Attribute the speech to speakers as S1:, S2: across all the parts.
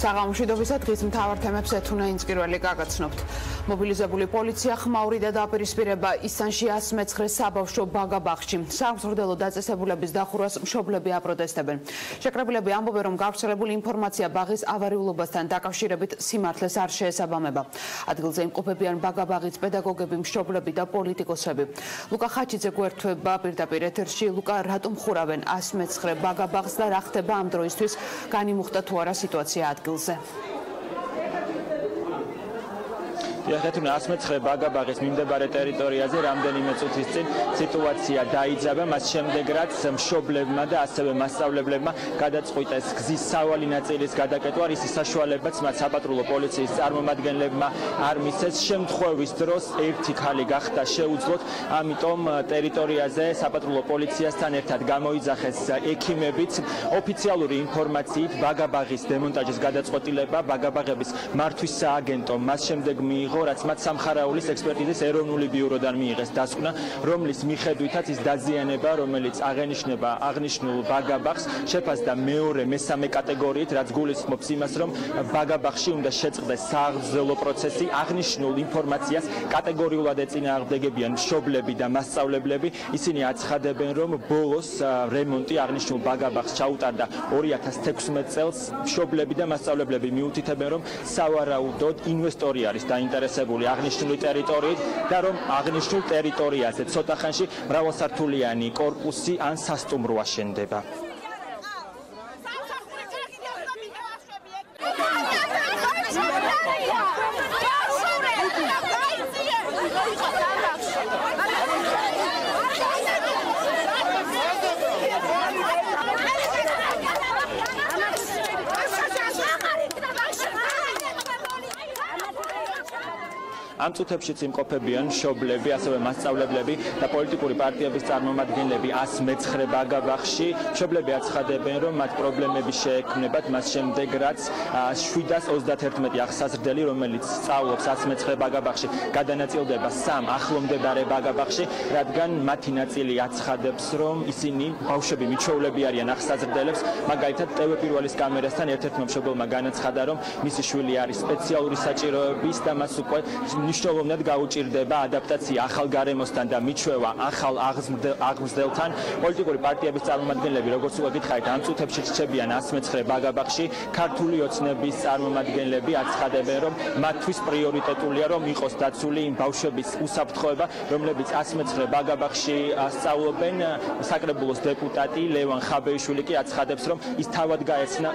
S1: საღამოშვიდობისა დღის მთავარ თემებს ეთუნა ინსპირველი გაგაცნობთ. მობილიზებული პოლიცია ხმაური და დაპირისპირება ისანში 109 საბავშვო ბაგა-ბაღში. სამსრდელო დაწესებულების დახურვას მშობლები აპროტესტებენ. შეკრებილები ამბობენ, რომ გავრცელებული ინფორმაცია ბაღის ავარიულობასთან დაკავშირებით სიმართლეს არ შეესაბამება. ადგილზე იმყოფებიან ბაგა-ბაღის პედაგოგები, მშობლები და პოლიტიკოსები. ლუკა ხაჩიძე გვერდება პირდაპირ ეთერში. ლუკა, რატომ ხურავენ 109 ბაგა-ბაღს და რა ხდება ამ დროისთვის? განიმუხტა თუ არა სიტუაცია ადგილზე?
S2: Iată-ne 109 ბაგა-ბაღის მიმდებარე ტერიტორიაზე რამდენიმე წუთის წინ სიტუაცია დაიძაბა, მას შემდეგ რაც მშობლებმა და ასევე მასწავლებლებმა გადაწყვიტეს გზის სავალი ნაწილის გადაკეტვა, რის საშუალებაც მათ საპატრულო პოლიციის წარმომადგენლებმა არ მისცეს. შემთხვევის დროს ერთი ქალი გახდა შეუძლოთ, ამიტომ ტერიტორიაზე საპატრულო პოლიციასთან ერთად გამოიძახეს ექიმებიც. ოფიციალური ინფორმაციით ბაგა-ბაღის დემონტაჟის გადაწყვეტილება ბაგა-ბაღების მართვის სააგენტომ მას შემდეგ მიიღო, რაც მათ სამხარაულის ექსპერტიზის ეროვნული ბიუროდან მიიღეს დასკვნა, რომლის მიხედვითაც ის დაზიანება, რომელიც აღენიშნება აღნიშნულ ბაგა-ბაღს, შეფასდა მეორე მესამე კატეგორიით, რაც გულისხმობს იმას, რომ ბაგა-ბაღში უნდა შეწყდეს სააღრძლო პროცესი. აღნიშნულ ინფორმაციას კატეგორიულად ეწინააღმდეგებიან მშობლები და მასწავლებლები. ისინი აცხადებენ, რომ ბოლოს რემონტი აღნიშნულ ბაგა-ბაღს ჩაუტარდა 2016 წელს. მშობლები და მასწავლებლები მიუთითებენ, რომ სავარაუდოდ ინვესტორი არის დაინტერესებული აღნიშნული ტერიტორიით და რომ აღნიშნულ ტერიტორიაზე ცოტა ხანში მრავალსართულიანი კორპუსი ან სასტუმრო აშენდება. ამ წუთებშიც იმყოფებიან მშობლები, ასევე მასწავლებლები და პოლიტიკური პარტიების წარმომადგენლები 109 ბაგა-ბაღში. მშობლები აცხადებენ, რომ მათ პრობლემები შეექმნებათ მას შემდეგ, რაც 721 აღსაზრდელი, რომელიც სწავლობს 109 ბაგა-ბაღში, გადანაწილდება 3 ახლომდებარე ბაგა-ბაღში, რადგან მათი ნაწილი აცხადებს, რომ ისინი ბავშვები მიჩვეულები არიან აღსაზრდელებს. მაგალითად, ტელეპირველის კამერასთან ერთ-ერთმა მშობელმა განაცხადა, რომ მისი შვილი არის სპეციალური საჭიროების და მას უკვე მნიშვნელოვნად გაუჭირდება ადაპტაცია ახალ გარემოსთან და მიჩვევა ახალ აღმზრდელთან. პოლიტიკური პარტიების წარმომადგენლები, როგორც უკვე გითხარით, ამ წუთებში რჩებიან 109 ბაგა-ბაღში. ქართული ოცნების წარმომადგენლები აცხადებენ, რომ მათთვის პრიორიტეტულია, რომ იყოს დაცული იმ ბავშვების უსაფრთხოება, რომლებიც 109 ბაგა-ბაღში სწავლობენ. საკრებულოს დეპუტატი ლევან ხაბეიშვილი კი აცხადებს, რომ ის თავად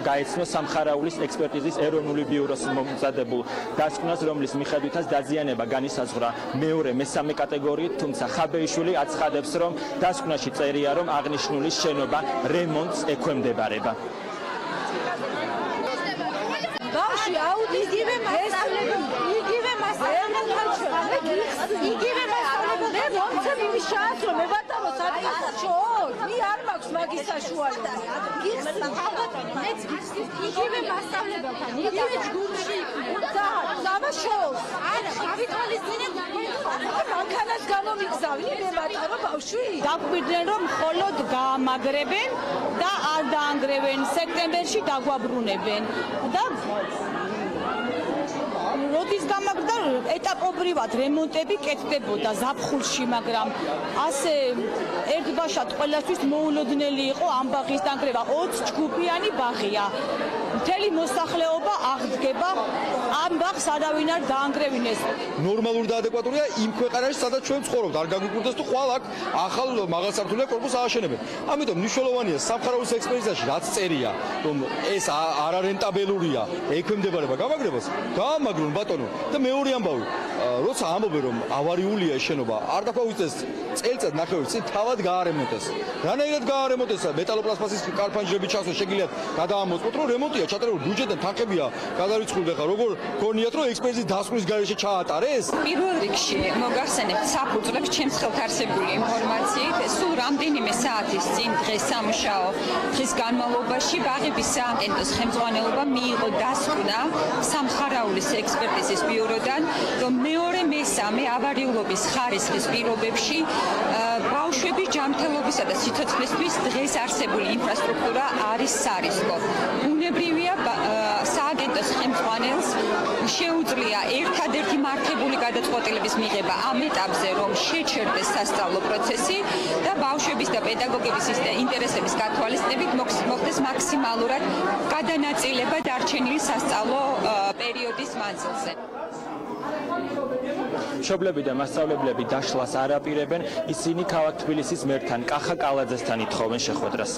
S2: გაეცნო სამხარაულის ექსპერტიზის ეროვნული ბიუროს მომზადებულ დასკვნას, რომლის მიხედვითაც დაზიანება განისაზღვრა მეორე მესამე კატეგორიით, თუმცა ხაბეიშვილი აცხადებს, რომ დასკვნაში წერია, რომ აღნიშნული შენობა რემონტს ექვემდებარება.
S3: ბავშვი აუდიტივე მომცემ იმის შანსს, რომ მებატარო სადღაც მე არ მაქვს მაგის საშუალება. მეც იგივე მასწავლებელთან, იგივე ჯგუფში და შოუს. არა, გავიტყოლის წინათ მანქანას გამომიგზავნი მებატარო ბავშვი.
S4: დაგვიდნენ, რომ მხოლოდ გაამაგრებენ და არ დაანგრევენ, სექტემბერში დაგვაბრუნებენ და როდის გამაგრდა ეტაპობრივად რემონტები კეთდებოდა ზაფხულში, მაგრამ ასე ერთბაშად ყველასთვის მოულოდნელი იყო ამ ბაღის დანგრევა. 20 ჯგუფიანი ბაღია. მთელი მოსახლეობა აღდგება ამ ბაღს ადავინ არ დაანგრევინეს.
S5: ნორმალური და ადეკვატურია იმ ქვეყანაში, სადაც ჩვენ ცხოვრობთ. არ გაგვიკვირდეს თუ ხვალ აქ ახალ მაღალსართულიან კორპუსს ააშენებენ. ამიტომ მნიშვნელოვანია სამხარაულის ექსპერტიზაში რაც წერია, რომ ეს არარენტაბელურია, ექვემდებარება გამაგრებას, გაამაგრონ ბატონო. და მეორე ამბავი, როცა ამბობენ, რომ ავარიულია შენობა, არ დაქვავიწეს წელიწად ნახევრის წინ თავად გაარემონტეს. რანაირად გაარემონტეს? მეტალოპლასტმასის კარფანჯრები ჩასვეს, შეგიძლიათ გადაამოწმოთ, რომ რემონტია ჩაწერილი ბიუჯეტიდან თანხებია გადარიცხული და როგორ გონიათ, რომ ექსპერტიზის დასკვნის გარეშე ჩაატარეს?
S6: პირველ რიგში მოგახსენებთ საფუძვლებს ჩემს ხელთ არსებული ინფორმაციით, სულ რამდენიმე საათის წინ დღეს სამუშაო დღის განმავლობაში ბაღების სააგენტოს ხელმძღვანელობა მიიღო დასკვნა სამხარაულის ექსპერტიზის ბიუროდან, რომ მეორე მესამე ავარიულობის ხარისხის პირობებში ბავშვები ჯანმრთელობისა და სიცოცხლისთვის დღეს არსებული ინფრასტრუქტურა არის სარისკო. ბუნებრივია სააგენტოს შეუძლია ერთადერთი მართებული გადაწყვეტილების მიღება ამ ეტაპზე, რომ შეჩერდეს სასწავლო პროცესი და ბავშვების და პედაგოგების ინტერესების გათვალისწინებით მოხდეს მაქსიმალურად გადანაწილება დარჩენილი სასწავლო პერიოდის მანძილზე.
S2: მშობლები და მასწავლებლები დაშლას არ აპირებენ, ისინი ქალაქ თბილისის მერთან კახა კალაძესთან ითხოვენ შეხვედრას.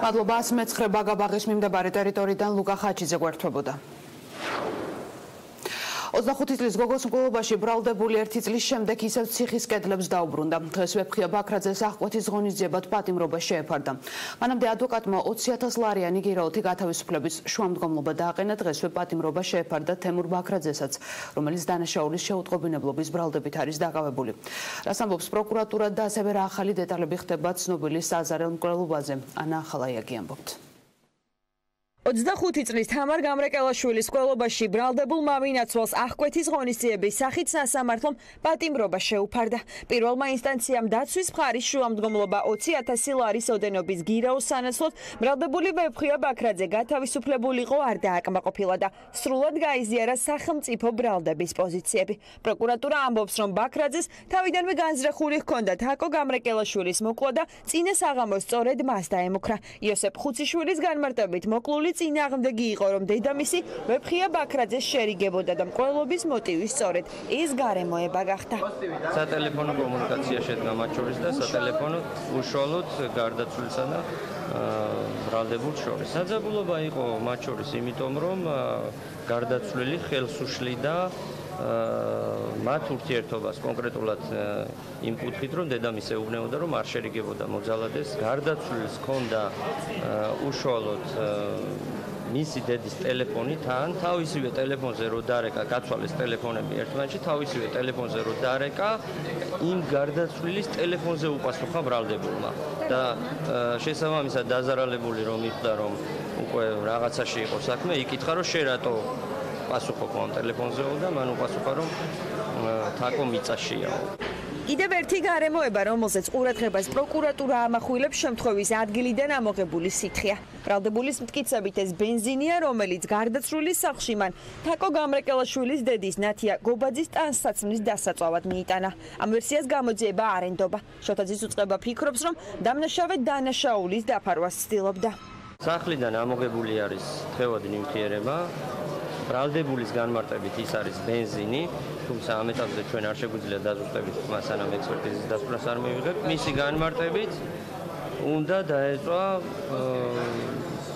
S1: მადლობა 109 ბაგაბაღის მიმდებარე ტერიტორიიდან ლუკა ხაჩიძე გვერდთვებოდა. 25 წლის გოგოს მკვლელობაში ბრალდებული 1 წლის შემდეგ ისევ ციხის კედლებს დაუბრუნდა. დღეს ვეფხია ბაქრაძეს აღკვეთის ღონისძიებად პატიმრობა შეეფარდა. მანამდე ადვოკატმა 20,000 ლარიანი გირაოთი გათავისუფლების შუამდგომლობა დააყენა. დღესვე პატიმრობა შეეფარდა თემურ ბაქრაძესაც, რომელიც დანაშაულის შეუტყობინებლობის ბრალდებით არის დაკავებული. რას ამბობს პროკურატურა და ასევე რა ახალი დეტალები ხდება ცნობილი საზარელ მკვლელობაზე. ანა ახალაიაგი ამბობთ.
S7: 25 წლის თამარ გამრეკელაშვილის მკვლელობაში ბრალდებულ მამინაცვალს აღკვეთის ღონისძიების სახით სასამართლომ პატიმრობა შეუფარდა. პირველმა ინსტანციამ დაცვის მხარის შუამდგომლობა 20,000 ლარის ოდენობის გირაოს სანაცვლოდ ბრალდებული ვეფხია ბაქრაძე გათავისუფლებულიყო არ დააკმაყოფილა და სრულად გაიზიარა სახელმწიფო ბრალდების პოზიციები. პროკურატურა ამბობს, რომ ბაქრაძეს თავიდანვე განზრახული ჰქონდა თაკო გამრეკელაშვილის მოკვლა და წინა საღამოს სწორედ მას დაემუქრა. იოსებ ხუციშვილის განმარტებით მოკლული წინააღმდეგი იყო, რომ დედამისი ვეფხია ბაქრაძეს შერიგებოდა და მკვლელობის მოტივი სწორედ ეს გარემოება გახდა.
S8: სატელეფონო კომუნიკაცია შედგა მათ შორის და სატელეფონო უშუალოდ გარდაცვლილსა და ბრალდებულ შორის. საძაბულობა იყო მათ შორის იმიტომ, რომ გარდაცვლილი ხელს უშლიდა მათ ურთიერთობას კონკრეტულად იმ კუთხით, რომ დედამისი ეუბნებოდა, რომ არ შერიგებოდა მოძალადეს. გარდაცვლილს ჰქონდა უშუალოდ მისი დედის ტელეფონი თან, თავისივე ტელეფონზე რო დარეკა, გაცვალეს ტელეფონები ერთმანეთში, თავისივე ტელეფონზე რო დარეკა, იმ გარდაცვლილის ტელეფონზე უპასუხა ბრალდებულმა და შესაბამისად დაზარალებული რომ იხვდა, რომ უკვე რაღაცაში იყო საქმე, იკითხა, რომ შე რატო პასუხობ ამ ტელეფონზეო და მან უპასუხა, რომ თაკო მიწაშიაო.
S7: კიდევ ერთი გარემოება, რომელზეც ყურადღებას პროკურატურა ამახვილებს, შემთხვევის ადგილიდან ამოღებული სითხეა. ბრალდებულის მტკიცებით ეს ბენზინია, რომელიც გარდაცვლილის სახლში მან თაკო გამრეკელაშვილის დედის ნათია გობაძის ტანსაცმლის დასაწვავად მიიტანა. ამ ვერსიას გამოძიება არ ენდობა. შოთაძის უწყება ფიქრობს, რომ დამნაშავე დანაშაულის დაფარვას ცდილობდა.
S8: სახლიდან ამოღებული არის თხევადი ნივთიერება. ბრალდებულის განმარტებით ის არის ბენზინი, თუმცა ამ ეტაპზე ჩვენ არ შეგვიძლია დაზუსტებით მას სანამ ექსპერტიზის დასკვნას არ მივიღებთ. მისი განმარტებით უნდა დაეწვა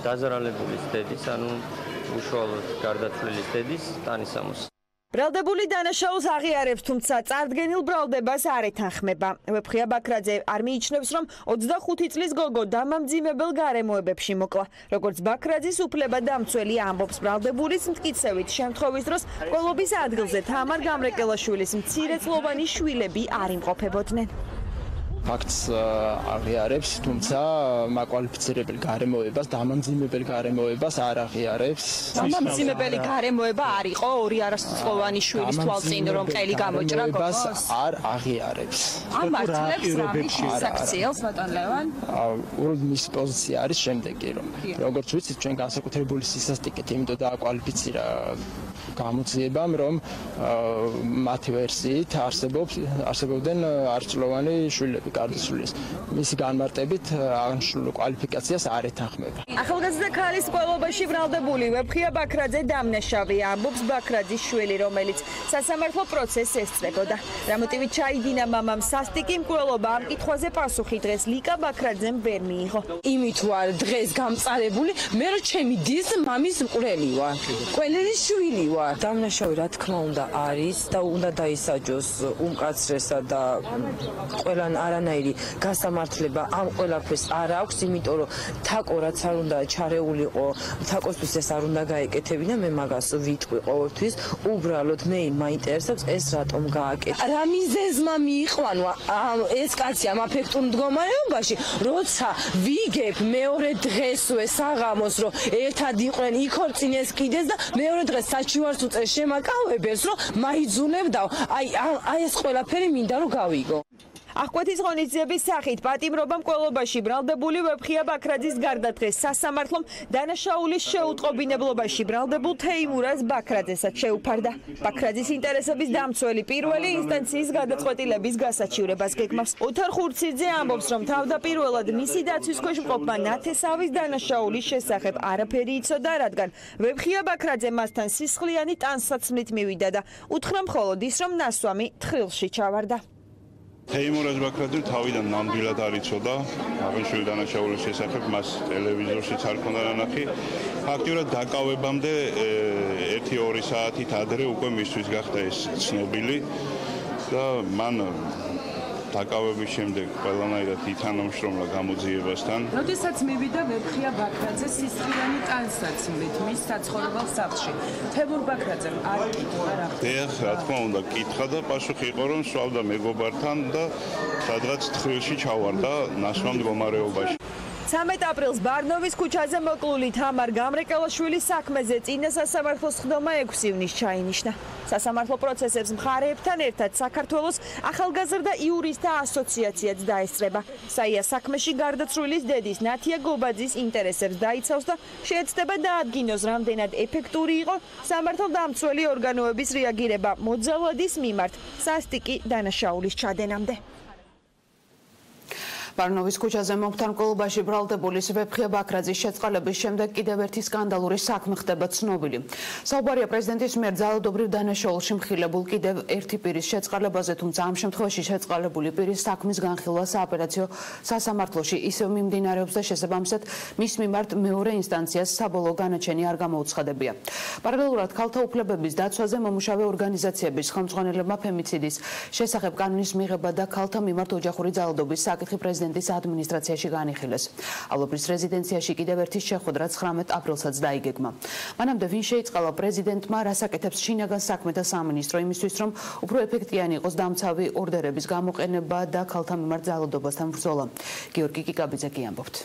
S8: დაზარალებულის დედის, ანუ უშუალოდ გარდაცვლილის დედის ტანისამოსი.
S7: ბრალდებული დანაშაულს აღიარებს, თუმცა წარდგენილ ბრალდებას არ ეთანხმება. ვეფხია ბაქრაძე არ მიიჩნევს, რომ 25 წლის გოგო დამამძიმებელ გარემოებებში მოკლა. როგორც ბაქრაძის უფლებადამცველი ამბობს, ბრალდებულის მტკიცებით, შემთხვევის დროს მკვლელობის ადგილზე თამარ გამრეკელაშვილის მცირეწლოვანი შვილები არ იმყოფებოდნენ.
S9: ფაქტს აღიარებს, თუმცა მაკვალიფიცირებელ გარემოებას, დამამძიმებელ გარემოებას არ აღიარებს.
S7: დამამძიმებელი გარემოება არ იყო ორი არასრულოვანი შვილის თვალწინ, რომ ყელი გამოჭრა გოგოს?
S9: არ აღიარებს.
S7: ამართლებს რამის საქციელს ბატონ ლევან?
S9: მის პოზიცია არის შემდეგი, რომ როგორც ვიცით, ჩვენ განსაკუთრებული სისასტიკით იმიტომ დააკვალიფიცირა გამოძიებამ, რომ მათი ვერსიით არსებობდნენ არცვლოვანი შვილები. გარდაცვლილის. მისი განმარტებით აღნიშნული კვალიფიკაციას არ ეთანხმება.
S7: ახალგაზრდა ქალის მკვლელობაში ბრალდებული ვეფხია ბაქრაძე დამნაშავეა, ამბობს ბაქრაძის შვილი, რომელიც სასამართლო პროცესს ესწრებოდა. რა მოტივით ჩაიდინა მამამ სასტიკი მკვლელობა, ამ კითხვაზე პასუხი დღეს ლიკა ბაქრაძემ ვერ მიიღო.
S4: იმით ვარ დღეს გამწარებული, მე რომ ჩემი დის მამის მკვლელი ვარ. მკვლელის შვილი ვარ. დამნაშავე რა თქმა უნდა არის და უნდა დაისაჯოს უმკაცრესა და ყველან არანაირი გასამართლება ამ ყველაფერს არ აქვს, იმიტომ რომ თაკო რაც არ უნდა ჩარეულიყო, თაკოსთვის ეს არ უნდა გაეკეთებინა, მე მაგას ვიტყვი ყოველთვის, უბრალოდ მე მაინტერესებს ეს რატომ გააკეთა. რა მიზეზმა მიიყვანვა ეს კაცი ამ აფექტურ მდგომარეობაში, როცა ვიგებ მეორე დღესვე საღამოს, რომ ერთად იყვნენ, იქორწინეს კიდეს და მეორე დღეს საჩივარს უწევს შემაკავებელს, რომ მაიძულებდაო, აი ეს ყველაფერი მინდა რომ გავიგო.
S7: აღკვეთის ღონისძიების სახით პატიმრობა მკვლელობაში ბრალდებული ვეფხია ბაქრაძის გარდა დღეს სასამართლომ დანაშაულის შეუტყობინებლობაში ბრალდებულ თეიმურაზ ბაქრაძესაც შეუფარდა. ბაქრაძის ინტერესების დამცველი პირველი ინსტანციის გადაწყვეტილების გასაჩივრებას გეგმავს. ოთარ ხურციძე ამბობს, რომ თავდაპირველად მისი დაცვის ქვეშ მყოფმა ნათესავის დანაშაულის შესახებ არაფერი იცოდა, რადგან ვეფხია ბაქრაძე მასთან სისხლიანი ტანსაცმლით მივიდა და უთხრა მხოლოდ ის, რომ ნასვამი თხრილში ჩავარდა.
S10: თეიმურაზ ბაქრაძე თავიდან ნამდვილად არ იცოდა აღნიშნული დანაშაულის შესახებ, მას ტელევიზორშიც არ ჰქონდა ნანახი. ფაქტიურად დაკავებამდე 1-2 საათით ადრე უკვე მისთვის გახდა ეს ცნობილი და მან დაკავების შემდეგ ყველანაირად ითანამშრომლა გამოძიებასთან.
S11: როდესაც მივიდა ვეფხია ბაქრაძე სისხლიანი ტანსაცმლით მის საცხოვრებელ სახლში, თემურ ბაქრაძემ არ იკითხა რა.
S10: რა თქმა უნდა, კითხა და პასუხი იყო, რომ სვავდა მეგობართან და სადღაც თხრილში ჩავარდა ნასვამ მდგომარეობაში.
S7: 13 აპრილს ბარნოვის ქუჩაზე მოკლული თამარ გამრეკელაშვილის საქმეზე წინა სასამართლოს ხდომა 6 ივნისს ჩაინიშნა. სასამართლო პროცესებს მხარეებთან ერთად საქართველოს ახალგაზრდა იურისტთა ასოციაციაც დაესწრება. საია საქმეში გარდაცვლილის დედის ნათია გობაძის ინტერესებს დაიცავს და შეეცდება დაადგინოს, რამდენად ეფექტური იყო სამართალდამცველი ორგანოების რეაგირება მოძალადის მიმართ სასტიკი დანაშაულის ჩადენამდე.
S1: ბარნოვის ქუჩაზე მომხდარ მკვლელობაში ბრალდებულის ვეფხია ბაქრაძის შეწყალების შემდეგ კიდევ ერთი სკანდალური საქმე ხდება ცნობილი. საუბარია პრეზიდენტის მიერ ძალადობრივ დანაშაულში მხილებულ კიდევ ერთი პირის შეწყალებაზე, თუმცა ამ შემთხვევაში შეწყალებული პირის საქმის განხილვა სააპელაციო სასამართლოში ისევ მიმდინარეობს და შესაბამისად მის მიმართ მეორე ინსტანციას საბოლოო განაჩენი არ გამოუცხადებია. პარალელურად ქალთა უფლებების დაცვაზე მომუშავე ორგანიზაციების ხელმძღვანელებმა ფემიციდის შესახებ კანონის მიღება და ქალთა მიმართ ოჯახური ძალადობის საკითხი პრეზიდენტის ადმინისტრაციაში განიხილეს. ალობის რეზიდენციაში კიდევ ერთი შეხვედრა 19 აპრილსაც დაიგეგმა. მანამდე ვინ შეიწყალა პრეზიდენტმა რასაკეთებს შინაგან საქმეთა სამინისტრო იმისთვის, რომ უფრო ეფექტიანი იყოს დამცავი ორდერების გამოყენება და ქალთა მიმართ ძალადობასთან ბრძოლა. გიორგი კიკაბიძე კი ამბობთ.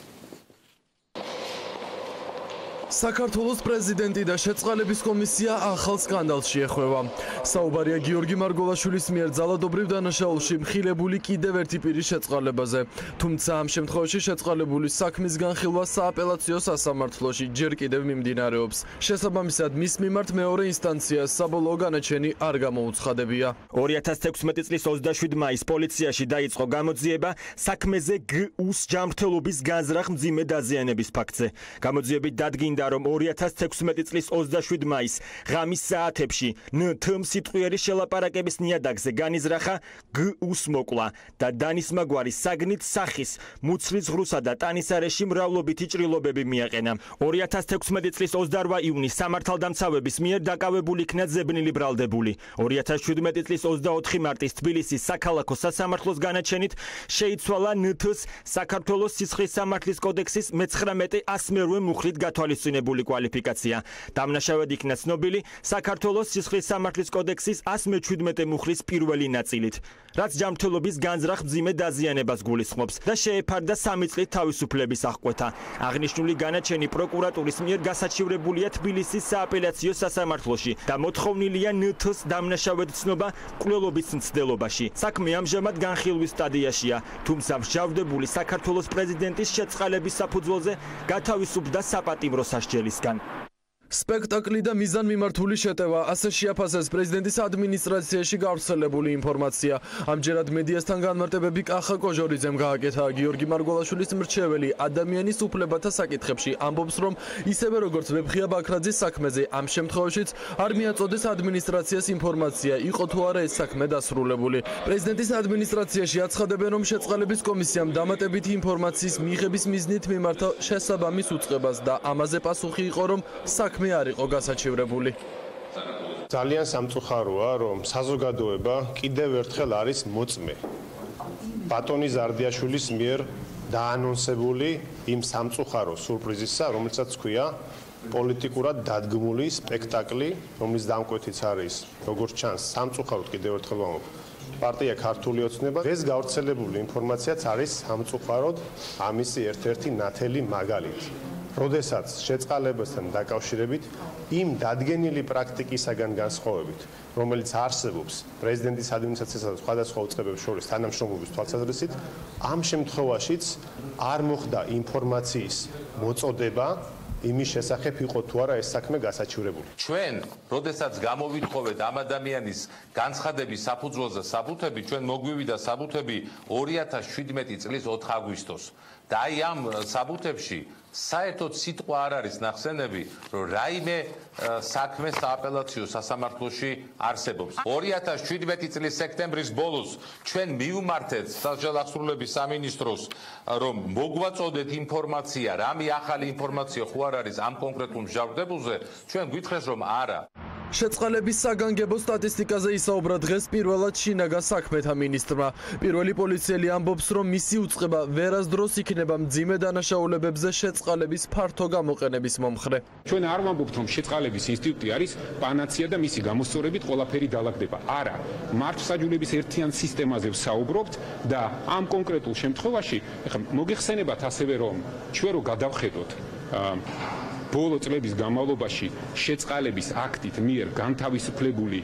S12: საქართველოს პრეზიდენტი და შეწყალების კომისია ახალ სკანდალში ეხვევა. საუბარია გიორგი მარგოლაშვილის მიერ ძალადობრივ დანაშაულში მხილებული კიდევ ერთი პირის შეწყალებაზე. თუმცა ამ შემთხვევაში შეწყალებული საქმის განხილვა სააპელაციო სასამართლოში ჯერ კიდევ მიმდინარეობს. შესაბამისად მის მიმართ მეორე ინსტანციას საბოლოო განაჩენი არ გამოუცხადებია.
S2: 2016 წლის 27 მაისს პოლიციაში დაიწყო გამოძიება საქმეზე გუს ჯანმრთელობის განზრახ მძიმე დაზიანების ფაქტზე. გამოძიებით დადგინდა, რომ 2016 წლის 27 მაისს ღამის საათებში ნთ სიტყვიერი შელაპარაკების ნიადაგზე განიზრახა გუს მოკლა და დანის მაგვარის საგნით სახის მუცლის ღრუსა და ტანისარეში მრავლობითი ჭრილობები მიაყენა. 2016 წლის 28 ივნისს სამართალდამცავების მიერ დაკავებული იქნა ზებნილი ბრალდებული. 2017 წლის 24 მარტის თბილისის საქალაქო სასამართლოს განაჩენით შეიცვალა ნთ-ს საქართველოს სისხლის სამართლის კოდექსის 19-100 მუხლით გათვალისწინებული კვალიფიკაცია. დამნაშავედ იქნა ცნობილი საქართველოს სისხლის სამართლის კოდექსის 117 მუხლის პირველი ნაწილით, რაც ჯანმრთელობის განზრახ მძიმე დაზიანებას გულისხმობს და შეეფარდა 3 წლით თავისუფლების აღკვეთა. აღნიშნული განაჩენი პროკურატურის მიერ გასაჩივრებულია თბილისის სააპელაციო სასამართლოში და მოთხოვნილია ნთ-ს დამნაშავედ ცნობა მკვლელობის მცდელობაში. საქმე ამჟამად განხილვის სტადიაშია, თუმცა მსჯავრდებული საქართველოს პრეზიდენტის შეწყალების საფუძველზე გათავისუფლდა საპატიმრო სასჯელისგან.
S12: სპექტაკლი და მიზანმიმართული შეტევა ასე შეაფასეს პრეზიდენტის ადმინისტრაციაში გავრცელებული ინფორმაცია. ამჯერად მედიასთან განმარტებები კახა კოჟორიძემ გააკეთა. გიორგი მარგოლაშვილის მრჩეველი ადამიანის უფლებათა საკითხებში ამბობს, რომ ისევე როგორც ვეფხია ბაქრაძის საქმეზე ამ შემთხვევაშიც არ მიაწოდეს ადმინისტრაციას ინფორმაცია, იყო თუ არა ეს საქმე დასრულებული. პრეზიდენტის ადმინისტრაციაში აცხადებენ, რომ შეწყალების კომისიამ დამატებითი ინფორმაციის მიღების მიზნით მიმართა შესაბამის უწყებას და ამაზე პასუხი იყო, რომ საქმე არ იყო გასაჩივრებული.
S13: ძალიან სამწუხაროა, რომ საზოგადოება კიდევ ერთხელ არის მოწმე ბატონი ზარდიაშვილის მიერ დაანონსებული იმ სამწუხარო სურპრიზისა, რომელსაც ქვია პოლიტიკურად დადგმული სპექტაკლი, რომლის დამკვეთიც არის, როგორც ჩანს, სამწუხაროდ კიდევ ერთხელ ვამბობ, პარტია ქართული ოცნება. ეს გავრცელებული ინფორმაციაც არის სამწუხაროდ ამისი ერთ-ერთი ნათელი მაგალითი. როდესაც შეწყალებასთან დაკავშირებით იმ დადგენილი პრაქტიკისაგან განსხვავებით, რომელიც არსებობს პრეზიდენტის ადმინისტრაციასა და სხვადასხვა უწყებებს შორის თანამშრომლობის თვალსაზრისით, ამ შემთხვევაშიც არ მოხდა ინფორმაციის მოწოდება იმის შესახებ იყო თუ არა ეს საქმე გასაჩივრებული.
S14: ჩვენ, როდესაც გამოვითხოვეთ ამ ადამიანის განცხადების საფუძველზე საბუთები, ჩვენ მოგვივიდა საბუთები 2017 წლის 4 აგვისტოს. და აი ამ საბუთებში საერთოდ სიტყვა არ არის ნახსენები, რომ რაიმე საქმე სააპელაციო სასამართლოში არსებობს. 2017 წლის სექტემბრის ბოლოს ჩვენ მივმართეთ სასჯელ აღსრულების სამინისტროს, რომ მოგვაწოდეთ ინფორმაცია, რამე ახალი ინფორმაცია ხო არ არის ამ კონკრეტულ მსჯავრდებულზე, ჩვენ გვითხრეს რომ არა.
S12: შეწყალების საგანგებო სტატისტიკაზე ისაუბრა დღეს პირველად შინაგან საქმეთა მინისტრმა. პირველი პოლიციელი ამბობს, რომ მისი უწყება ვერასდროს იქნება მძიმე დანაშაულებებზე შეწყალების ფართო გამოყენების მომხრე.
S15: ჩვენ არ ვამბობთ, რომ შეწყალების ინსტიტუტი არის პანაცია და მისი გამოსწორებით ყველაფერი დაალაგდება. არა, მართლმსაჯულების ერთიან სისტემაზე ვსაუბრობთ და ამ კონკრეტულ შემთხვევაში, ეხლა მოგეხსენებათ ასევე, რომ ჩვენ რო გადავხედოთ ბოლო წლების განმავლობაში შეწყალების აქტით მიერ განთავისუფლებული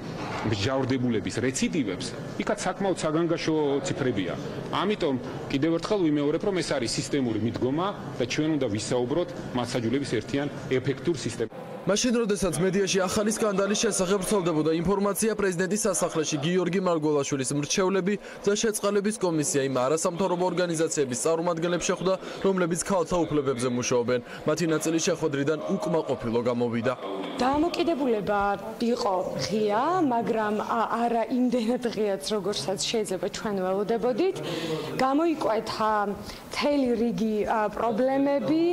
S15: მსჯავრდებულების რეციდივებს, იქაც საკმაოდ საგანგაშო ციფრებია. ამიტომ კიდევ ერთხელ ვიმეორებ, რომ ეს არის სისტემური მიდგომა და ჩვენ უნდა ვისაუბროთ მართლმსაჯულების ერთიან ეფექტურ სისტემაზე.
S12: მაშინ, როდესაც მედიაში ახალი სკანდალის შესახებ ვრცელდებოდა ინფორმაცია, პრეზიდენტის სასახლეში გიორგი მარგველაშვილის მრჩევლები და შეწყალების კომისია იმ არასამთავრობო ორგანიზაციების წარმომადგენლებს შეხვდა, რომლებიც ქალთა უფლებებზე მუშაობენ. მათი ნაწილი შეხვედრიდან უკმაყოფილო გამოვიდა.
S16: დამოკიდებულება იყო ღია, მაგრამ არა იმდენად ღიაც, როგორცაც შეიძლება ჩვენ ველოდებოდით. გამოიკვეთა მთელი რიგი პრობლემები,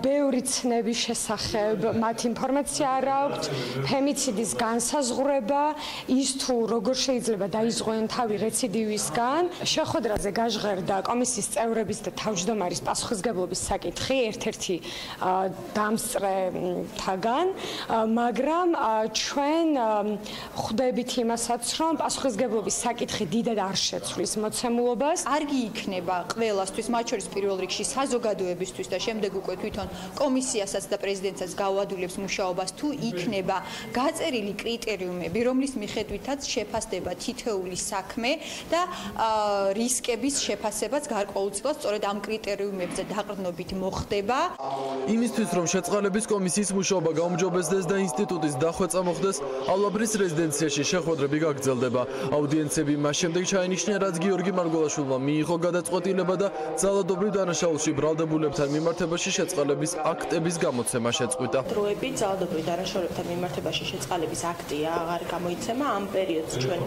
S16: ბევრი ცნების შესახებ მათ ინფორმაცია არ აქვთ, ფემიციდის განსაზღვრება, ის თუ როგორ შეიძლება დაიზღვიან თავი რეციდივისგან. შეხვედრაზე გაჟღერდა კომისიის წევრების და თავმჯდომარის პასუხისმგებლობის საკითხი ერთ-ერთი დამსწრეთაგან, მაგრამ ჩვენ ხვდებით იმასაც, რომ პასუხისმგებლობის საკითხი დიდად არ შეცვლის მოცემულობას.
S17: არგი იქნება ყველასთვის, მათ შორის პირველ რიგში საზოგადოებისთვის და შემდეგ უკვე თვითონ კომისიასაც და პრეზიდენტსაც გავადვილებს მუშაობას, თუ იქნება გაწერილი კრიტერიუმები, რომლის მიხედვითაც შეფასდება თითოეული საქმე და რისკების შეფასებაც გარკვეულწილად სწორედ ამ კრიტერიუმებზე დაყრდნობით მოხდება.
S12: იმისთვის, რომ შეწყალების კომისიის მუშაობა გაუმჯობესდეს და ინსტიტუტის დახვეწა მოხდეს, ალვაბრის რეზიდენციაში შეხვედრები გაგრძელდება. აუდიენცები მას შემდეგ ჩაინიშნა, რაც გიორგი მარგველაშვილმა მიიღო გადაწყვეტილება და ძალადობრივ დანაშაულში ბრალდებულებთან მიმართებაში შეწყალების აქტების გამოცემა შეწყვიტა.
S18: დროებით ძალადობრივ დანაშაულებთან მიმართებაში შეწყალების აქტი აღარ გამოიცემა. ამ პერიოდს ჩვენ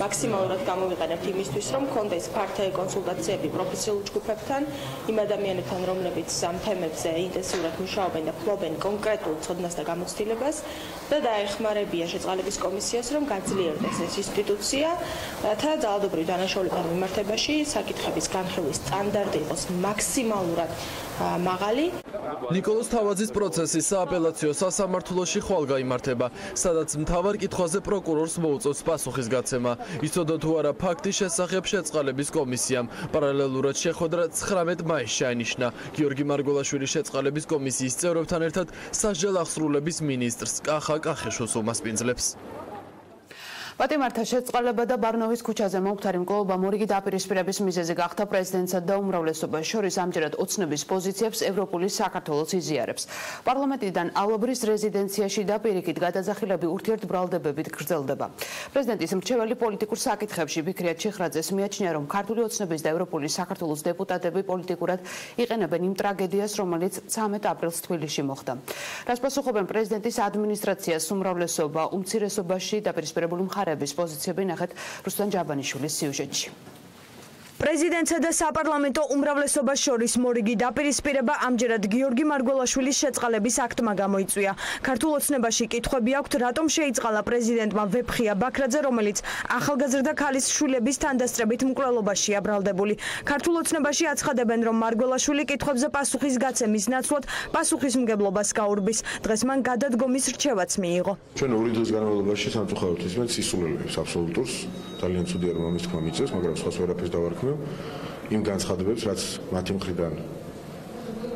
S18: მაქსიმალურად გამოვიყენებთ იმისთვის, რომ კონდეს ფართო კონსულტაციები პროფესიულ ჯგუფებთან, იმ ადამიანებთან, რომლებიც ამ თემებზე ინტენსიურად მუშაობენ და ფლობენ კონკრეტულ ცოდნას და გამოცდილებას და დაეხმარებიან შეწყალების კომისიას, რომ გაძლიერდეს ეს ინსტიტუცია, რათა ძალადობრივ დანაშაულებთან მიმართებაში საკითხების განხილვის სტანდარტი იყოს მაქსიმალურად მაღალი.
S12: ნიკოლოზ თავაძის პროცესი სააპელაციო სასამართლოში ხვალ გაიმართება, სადაც მთავარ კითხვაზე პროკურორს მოუწევს პასუხის გაცემა. იცოდა თუ არა ფაქტის შესახებ შეწყალების კომისიამ. პარალელურად შეხვედრა 19 მაისს ჩაინიშნა. გიორგი მარგველაშვილის შეწყალების კომისიის წევრებთან ერთად სასჯელ აღსრულების მინისტრს კახა კახიშვილს უმასპინძლებს.
S1: პატიმართა შეწყალება და ბარნოვის ქუჩაზე მომხდარი მკვლელობა მორიგი დაპირისპირების მიზეზი გახდა პრეზიდენტსა და უმრავლესობას შორის ამჯერად ოცნების პოზიციებს ევროპული საქართველოს იზიარებს. პარლამენტიდან ალვაბრის რეზიდენციაში და პირიქით გადაძახილები ურთიერთბრალდებებით გრძელდება. პრეზიდენტის მრჩეველი პოლიტიკურ საკითხებში ბიქრია ჩიხრაძეს მიაჩნია, რომ ქართული ოცნების და ევროპული საქართველოს დეპუტატები პოლიტიკურად იყენებენ იმ ტრაგედიას, რომელიც 13 აპრილს თბილისში მოხდა. რას პასუხობენ პრეზიდენტის ადმინისტრაციას უმრავლესობა უმცირესობაში დაპირისპირებული მხარეების პოზიციები ნახეთ რუსტან ჯაბანიშვილის სიუჟეტში.
S7: პრეზიდენტსა და საპარლამენტო უმრავლესობას შორის მორიგი დაპირისპირება ამჯერად გიორგი მარგველაშვილის შეწყალების აქტმა გამოიწვია. ქართულ ოცნებაში კითხვები აქვთ, რატომ შეიწყალა პრეზიდენტმა ვეფხია ბაქრაძე, რომელიც ახალგაზრდა ქალის შვილების თანდასწრებით მკვლელობაშია ბრალდებული. ქართულ ოცნებაში აცხადებენ, რომ მარგველაშვილი კითხვებზე პასუხის გაცემის ნაცვლად პასუხისმგებლობას გაურბის. დღეს მან გადადგომის რჩევაც მიიღო.
S19: ჩვენ ორი დღის განმავლობაში სამწუხაროდ ისმენთ სისულელეებს აბსოლუტურს, ძალიან ცუდი არ მომის თქმა მიწევს, მაგრამ სხვას ვერაფერს დავარქმევ. იმ განცხადებებს, რაც მათი მხრიდან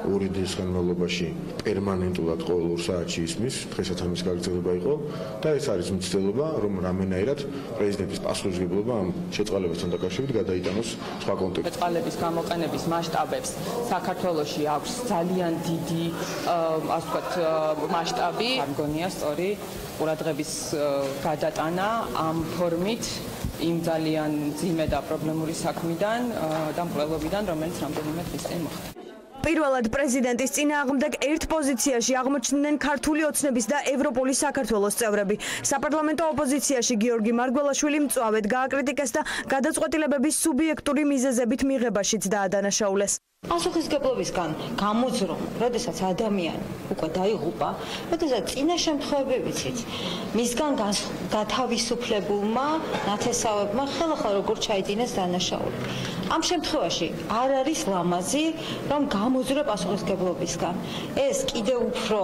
S19: 2 დღის განმავლობაში პერმანენტულად ყოველ 2 საათში ისმის, დღესაც ამის გაგრძელება იყო და ეს არის მცდელობა, რომ რამენაირად პრეზიდენტის პასუხისმგებლობა ამ შეწყალებასთან დაკავშირებით გადაიტანოს სხვა კონტექსტში.
S11: შეწყალების გამოყენების მასშტაბებს საქართველოში აქვს ძალიან დიდი, ასე ვთქვათ, მასშტაბი. მგონია სწორი ყურადღების გადატანა ამ ფორმით იმ ძალიან ძიმე და პრობლემური საქმიდან და მკვლელობიდან, რომელიც რამდენიმე დღის წინ მოხდა.
S7: პირველად პრეზიდენტის წინააღმდეგ ერთ პოზიციაში აღმოჩნდნენ ქართული ოცნების და ევროპული საქართველოს წევრები. საპარლამენტო ოპოზიციაში გიორგი მარგველაშვილი მწვავედ გააკრიტიკეს და გადაწყვეტილებების სუბიექტური მიზეზებით მიღებაშიც დაადანაშაულეს.
S20: პასუხისგებლობისგან გამოძრომ, როდესაც ადამიანი უკვე დაიღუპა, როდესაც წინა შემთხვევები ვიცით, მისგან გათავისუფლებულმა ნათესავებმა ხელახლა როგორ ჩაიდინეს დანაშაული. ამ შემთხვევაში არ არის ლამაზი, რომ გამოძრე პასუხისგებლობისგან. ეს კიდევ უფრო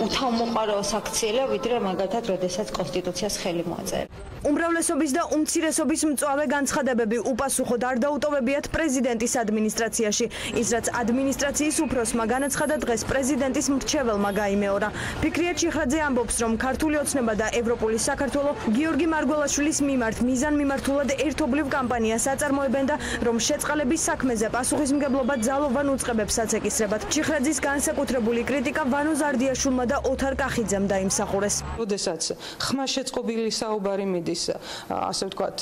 S20: უთავმოყარო საქციელია, ვიდრე მაგალითად, როდესაც კონსტიტუციას ხელი მოაწერა.
S7: უმრავლესობის და უმცირესობის მწვავე განცხადებები უპასუხოდ არ დაუტოვებიათ პრეზიდენტის ადმინისტრაციაში. ის რაც ადმინისტრაციის უფროსმა განაცხადა, დღეს პრეზიდენტის მრჩეველმა გაიმეორა. ფიქრია ჩიხრაძე ამბობს, რომ ქართული ოცნება და ევროპული საქართველო გიორგი მარგველაშვილის მიმართ მიზანმიმართულად ერთობლივ კამპანიას აწარმოებენ და რომ შეწყალების საქმეზე პასუხისმგებლობა ძალოვან უწყებებსაც ეკისრებათ. ჩიხრაძის განსაკუთრებული კრიტიკა ვანო ზარდიაშვილმა და ოთარ კახიძემ დაიმსახურეს.
S11: როდესაც ხმა შეწყობილი საუბარი მიდის, ასე ვთქვათ,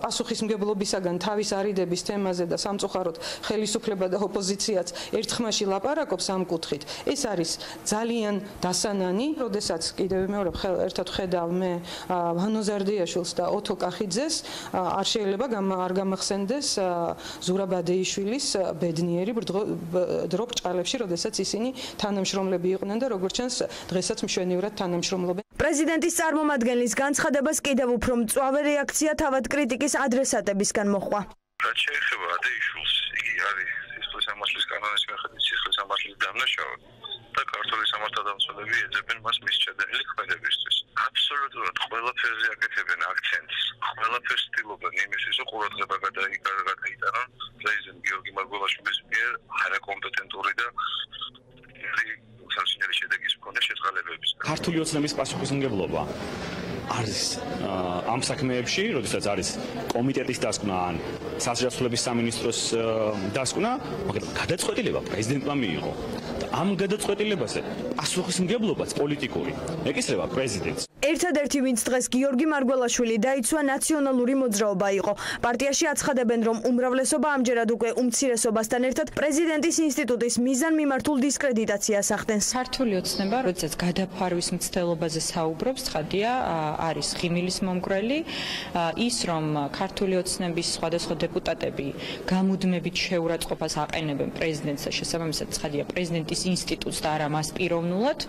S11: პასუხისმგებლობისაგან თავის არიდების თემაზე და სამწუხაროდ ხელისუფლება და ოპოზიციაც ერთხმაში ლაპარაკობს ამ კუთხით. ეს არის ძალიან დასანანი, როდესაც კიდევ მეორე ერთად ხედავ მე ვანო ზარდიაშვილს და ოთო კახიძეს, არ შეიძლება არ გამახსენდეს ზურაბ ადეიშვილის ბედნიერი დრო ბრჭყალებში, როდესაც ისინი თანამშრომლები იყვნენ და როგორც ჩანს, დღესაც მშვენივრად თანამშრომლობენ.
S7: პრეზიდენტის წარმომადგენლის განცხადებას კიდევ უფრო მწვავე რეაქცია თავად კრიტიკის ადრესატებისგან მოჰყვა.
S21: რაც შეეხება ადეიშვილს, იგი არის სისხლის სამართლის კანონის მიხედვით სისხლის სამართლის დამნაშავე და ქართული სამართალდამცველები ეძებენ მას მისჩადენილი ქმედებისთვის. აბსოლუტურად ყველაფერზე აკეთებენ აქცენტს, ყველაფერს ცდილობენ იმისთვის, რომ ყურადღება გადაიტანონ პრეზიდენტ გიორგი მარგველაშვილის მიერ არაკომპეტენტური და სასინელი შედეგის მქონე შეწყალებების.
S22: ქართული ოცნების პასუხისმგებლობა არის ამ საქმეებში, როდესაც არის კომიტეტის დასკვნა ან სასჯელების სამინისტროს დასკვნა, მაგრამ გადაწყვეტილება პრეზიდენტმა მიიღო. და ამ გადაწყვეტილებაზე პასუხისმგებლობაც პოლიტიკური ეკისრება პრეზიდენტს.
S7: ერთადერთი ვინც დღეს გიორგი მარგველაშვილი დაიცვა ნაციონალური მოძრაობა იყო. პარტიაში აცხადებენ, რომ უმრავლესობა ამჯერად უკვე უმცირესობასთან ერთად პრეზიდენტის ინსტიტუტის მიზანმიმართულ დისკრედიტაციას ახდენს.
S6: ქართული ოცნება, როდესაც გადაფარვის მცდელობაზე საუბრობს, ცხადია, არის ღიმილის მომგვრელი. ის, რომ ქართული ოცნების სხვადასხვა დეპუტატები გამუდმებით შეურაცხყოფას აყენებენ პრეზიდენტს და შესაბამისად ცხადია პრეზიდენტის ინსტიტუტს და არა მას პიროვნულად,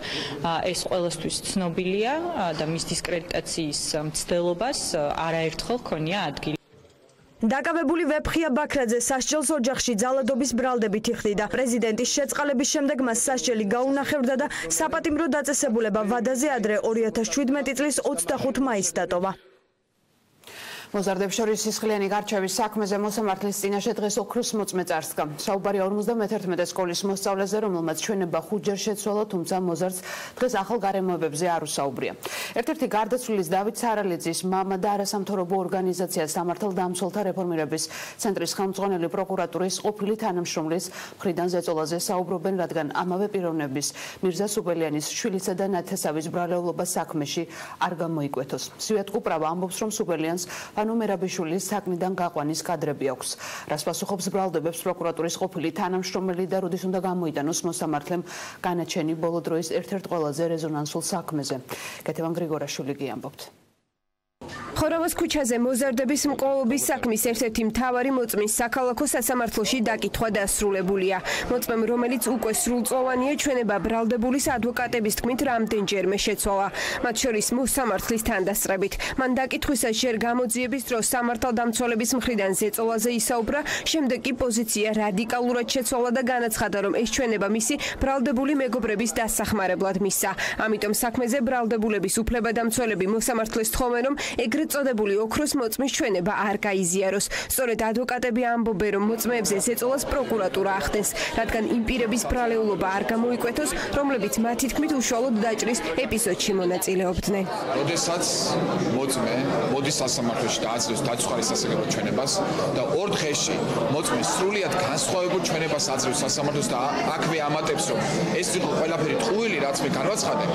S6: ეს ყველასთვის ცნობილია და მის დისკრედიტაციის მცდელობას არაერთხელ ჰქონია ადგილი.
S7: დაკავებული ვეფხია ბაქრაძე სასჯელს ოჯახში ძალადობის ბრალდებით იხდიდა. პრეზიდენტის შეწყალების შემდეგ მას სასჯელი გაუნახევრდა და საპატიმრო დაწესებულება ვადაზე ადრე 2017 წლის 25 მაისს დატოვა.
S1: მოზარდებს შორის სისხლიანი გარჩევის საქმეზე მოსამართლის წინაშე დღეს ოქროს მოწმე წარსდგა. საუბარია 51 სკოლის მოსწავლეზე, რომელმაც ჩვენება 5-ჯერ შეცვალა, თუმცა მოზარდს დღეს ახალ გარემოებებზე არ უსაუბრია. ერთ-ერთი გარდაცვლილის დავით სარალიძის მამა და არასამთავრობო ორგანიზაცია სამართალდამცველთა რეფორმირების ცენტრის ხელმძღვანელი პროკურატურის ყოფილი თანამშრომლის მხრიდან ზეწოლაზე საუბრობენ, რადგან ამავე პიროვნების მირზა სუბელიანის შვილისა და ნათესავის ბრალეულობა საქმეში არ გამოიკვეთოს. სვიათ კუპრავა ამბობს, რომ სუბელიანს ნომერაბიშვილის საკნიდან გაყვანის კადრები აქვს. რას პასუხობს ბრალდებებს პროკურატურის ყოფილი თანამშრომელი და როდის უნდა გამოიტანოს მოსამართლემ განაჩენი ბოლო დროის ერთ-ერთ ყველაზე რეზონანსულ საქმეზე. კეთევან გრიგორაშვილი კი ამბობთ.
S23: ხოროვოს ქუჩაზე მოზარდების მკვლელობის საქმის ერთ-ერთი მთავარი მოწმის საქალაქო სასამართლოში დაკითხვა დასრულებულია. მოწმემ, რომელიც უკვე სრულწლოვანია, ჩვენება ბრალდებულის ადვოკატების თქმით რამდენჯერმე შეცვალა. მათ შორის მოსამართლის თანდასწრებით. მან დაკითხვისას ჯერ გამოძიების დროს სამართალდამცველების მხრიდან ზეწოლაზე ისაუბრა, შემდეგ კი პოზიცია რადიკალურად შეცვალა და განაცხადა, რომ ეს ჩვენება მისი ბრალდებული მეგობრების დასახმარებლად მისცა. ამიტომ საქმეზე ბრალდებულების უფლებადამცველები მოსამართლეს თხოვენ, რომ ეგრეთ უწოდებული ოქროს მოწმის ჩვენება არ გაიზიაროს. სწორედ ადვოკატები ამბობენ, რომ მოწმეებზე ზეწოლას პროკურატურა ახდენს, რადგან იმ პირების ბრალეულობა არ გამოიკვეთოს, რომლებიც მათი თქმით უშუალოდ დაჭრის ეპიზოდში მონაწილეობდნენ.
S3: როდესაც მოწმე მოდის სასამართლოში და აძლევს დაჩხარის სასაგებო ჩვენებას და 2 დღეში მოწმე სრულიად განსხვავებულ ჩვენებას აძლევს სასამართლოს და აქვე ამატებს, რომ ეს იყო ყველაფერი ტყუილი, რაც მე განვაცხადე,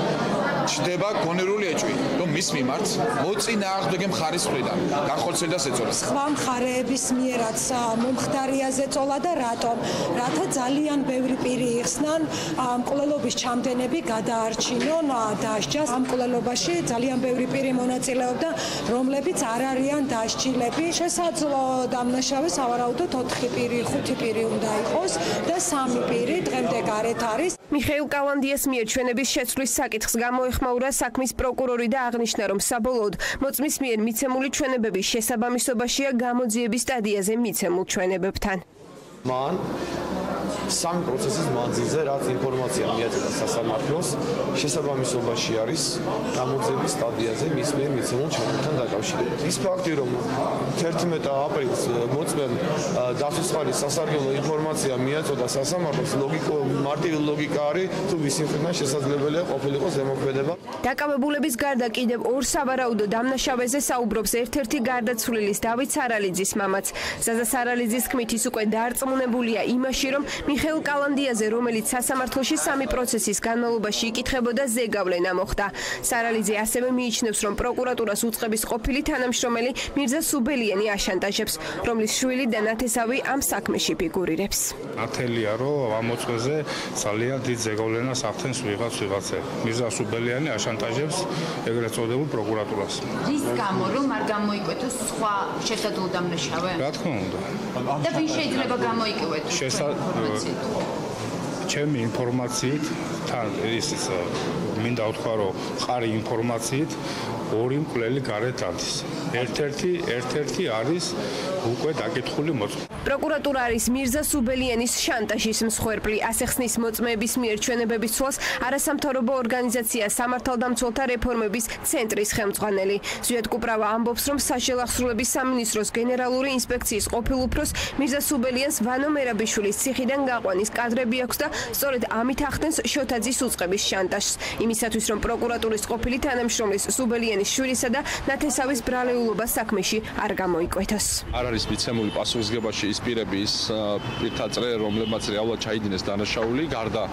S3: ჩდება გონერული ეჭვი, რომ მის მიმართ მოწინააღმდეგე მხარის მხრიდან განხორციელდა ზეწოლა.
S5: სხვა მხარეების მიერაც მომხდარია ზეწოლა და რატომ? რათა ძალიან ბევრი პირი იხსნან, მკვლელობის ჩამდენები გადაარჩინონ, დასჯას. ამ მკვლელობაში ძალიან ბევრი პირი მონაწილეობდა, რომლებიც არ არიან დასჯილები. შესაძლო დამნაშავე სავარაუდოდ 4 პირი, 5 პირი უნდა იყოს და 3 პირი დღემდე გარეთ არის. მიხეილ კალანდიას მიერ ჩვენების შეცვლის საკითხს გამოეხმაურა საქმის პროკურორი და აღნიშნა, რომ საბოლოოდ მოწმის მიერ მიცემული ჩვენებების შესაბამისობაშია გამოძიების სტადიაზე მიცემულ ჩვენებებთან.
S8: მან სამი პროცესის მანძილზე რაც ინფორმაცია მიაწოდა სასამართლოს, შესაბამისობაში არის გამოძიების სტადიაზე მის მიერ მიცემულ ჩვენებთან დაკავშირებით. ის ფაქტი, რომ 11 აპრილს მოწმემ დაცვის ხარის სასარგებლო ინფორმაცია მიაწოდა სასამართლოს, მარტივი ლოგიკა არის, თუ მისი მხრიდან შესაძლებელია ყოფილიყო ზემოქმედება.
S23: დაკავებულების გარდა კიდევ 2 სავარაუდო დამნაშავეზე საუბრობს ერთ-ერთი გარდაცვლილის დავით სარალიძის მამაც. ზაზა სარალიძის თქმით, ის უკვე დარწმუნებულია იმაში, რომ მიხეილ კალანდიაზე, რომელიც სასამართლოში 3 პროცესის განმავლობაში იკითხებოდა, ზეგავლენა მოხდა. სარალიძე ასევე მიიჩნევს, რომ პროკურატურას უწყების ყოფილი თანამშრომელი მირზა სუბელიანი აშანტაჟებს, რომლის შვილი და ნათესავი ამ საქმეში ფიგურირებს.
S24: ათელია, რომ ამ მოწმეზე ძალიან დიდ ზეგავლენას ახდენს ვიღაცე. მირზა სუბელიანი აშანტაჟებს ეგრეთ წოდებულ პროკურატურას.
S25: რის გამო, რომ არ გამოიკვეთოს სხვა შესაძლო დამნაშავე?
S24: რა თქმა უნდა.
S25: და ვინ შეიძლება გამოიკევეთოს?
S24: ჩემი ინფორმაციით, თან ის მინდა ვთქვა, რომ ყარი ინფორმაციით 2 მკვლელი გარეთ დადის. ერთ-ერთი არის უკვე დაკითხული მოწმე.
S23: პროკურატურა არის მირზა სუბელიანის შანტაჟის მსხვერპლი. ასე ხსნის მოწმეების მიერ ჩვენებების ცვლას არასამთავრობო ორგანიზაცია სამართალდამცველთა რეფორმების ცენტრის ხელმძღვანელი. ზვიად კუპრავა ამბობს, რომ საშელახსრულების სამინისტროს გენერალური ინსპექციის ყოფილ უფროს მირზა სუბელიანს ვანო მერაბიშვილის ციხიდან გაყვანის კადრები აქვს და სწორედ ამით ახდენს შოთაძის უწყების შანტაჟს. იმისათვის, რომ პროკურატურის ყოფილი თანამშრომლის სუბელიანის შვილისა და ნათესავის ბრალეულობა საქმეში არ გამოიკვეთოს.
S26: არ არის მიცემული პასუხისგებაში ის პირები, ის პირთაწრე, რომლებმაც რეალურად ჩაიდინეს დანაშაული, გარდა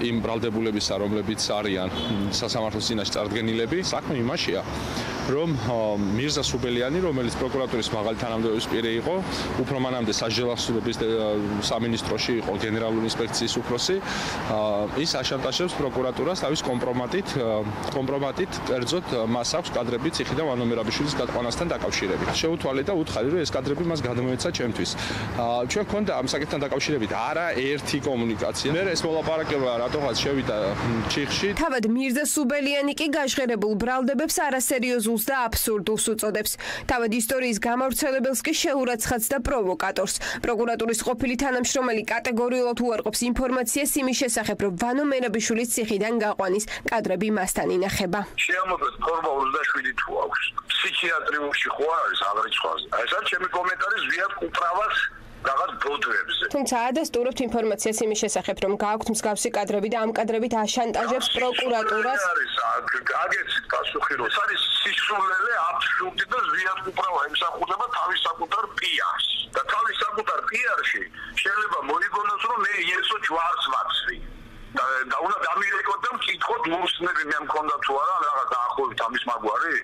S26: იმ ბრალდებულებისა, რომლებიც არიან სასამართლოს წინაშე წარდგენილები. საქმე იმაშია, რომ მირზა სუბელიანი, რომელიც პროკურატურის მაღალი თანამდებობის პირი იყო, უფრო მანამდე სასჯელახსრულების სამინისტროში იყო გენერალური ინსპექციის უფროსი, ის აშანტაჟებს პროკურატურას თავის კომპრომატით, კერძოდ მას აქვს კადრები ციხიდან ვანო მერაბიშვილის გადაყვანასთან დაკავშირებით. შეუთვალე და უთხარი, რომ ეს კადრები მას გადამოეცა ჩემთვის. ჩვენ გქონდა ამ საკითხთან დაკავშირებით არაერთი კომუნიკაცია. მე ეს მოლაპარაკება რატოღაც შევიდა ჩიხში.
S23: თავად მირზა სუბელიანი კი გაჟღერებულ ბრალდებებს არასერიოზულს და აბსურდულს უწოდებს. თავად ისტორიის გამავრცელებელს კი შეურაცხყოფს და პროვოკატორს. პროკურატურის ყოფილი თანამშრომელი კატეგორიულად უარყოფს ინფორმაციას იმის შესახებ, რომ ვანო მერაბიშვილის ციხიდან გაყვანის კადრები მასთან ინახება.
S21: შეამოწმეთ ფორმა 27 თუ აქვს. ფსიქიატრიულში ხო არის აღრიცხვაზე. ეს არის ჩემი კომენტარი ზვიად კუპრავას რაღაც ბოდვებზე.
S23: თუმცა ადასტურებთ ინფორმაციას იმის შესახებ, რომ გააქვთ მსგავსი კადრები და ამ კადრებით აშანტაჟებს პროკურატურას.
S21: აგეცით პასუხი, რომ ეს არის სისულელე, აბსურდი და ზვიად კუპრავა ემსახურება თავის საკუთარ პიარს. და თავის საკუთარ პიარში შეიძლება მოიგონოს, რომ მე იესო ჯვარს ვაცვი. და უნდა დამირეკოთ და მკითხოთ მოსნები მე მქონდა თუ არა რაღაც დაახლოებით ამის მაგვარი.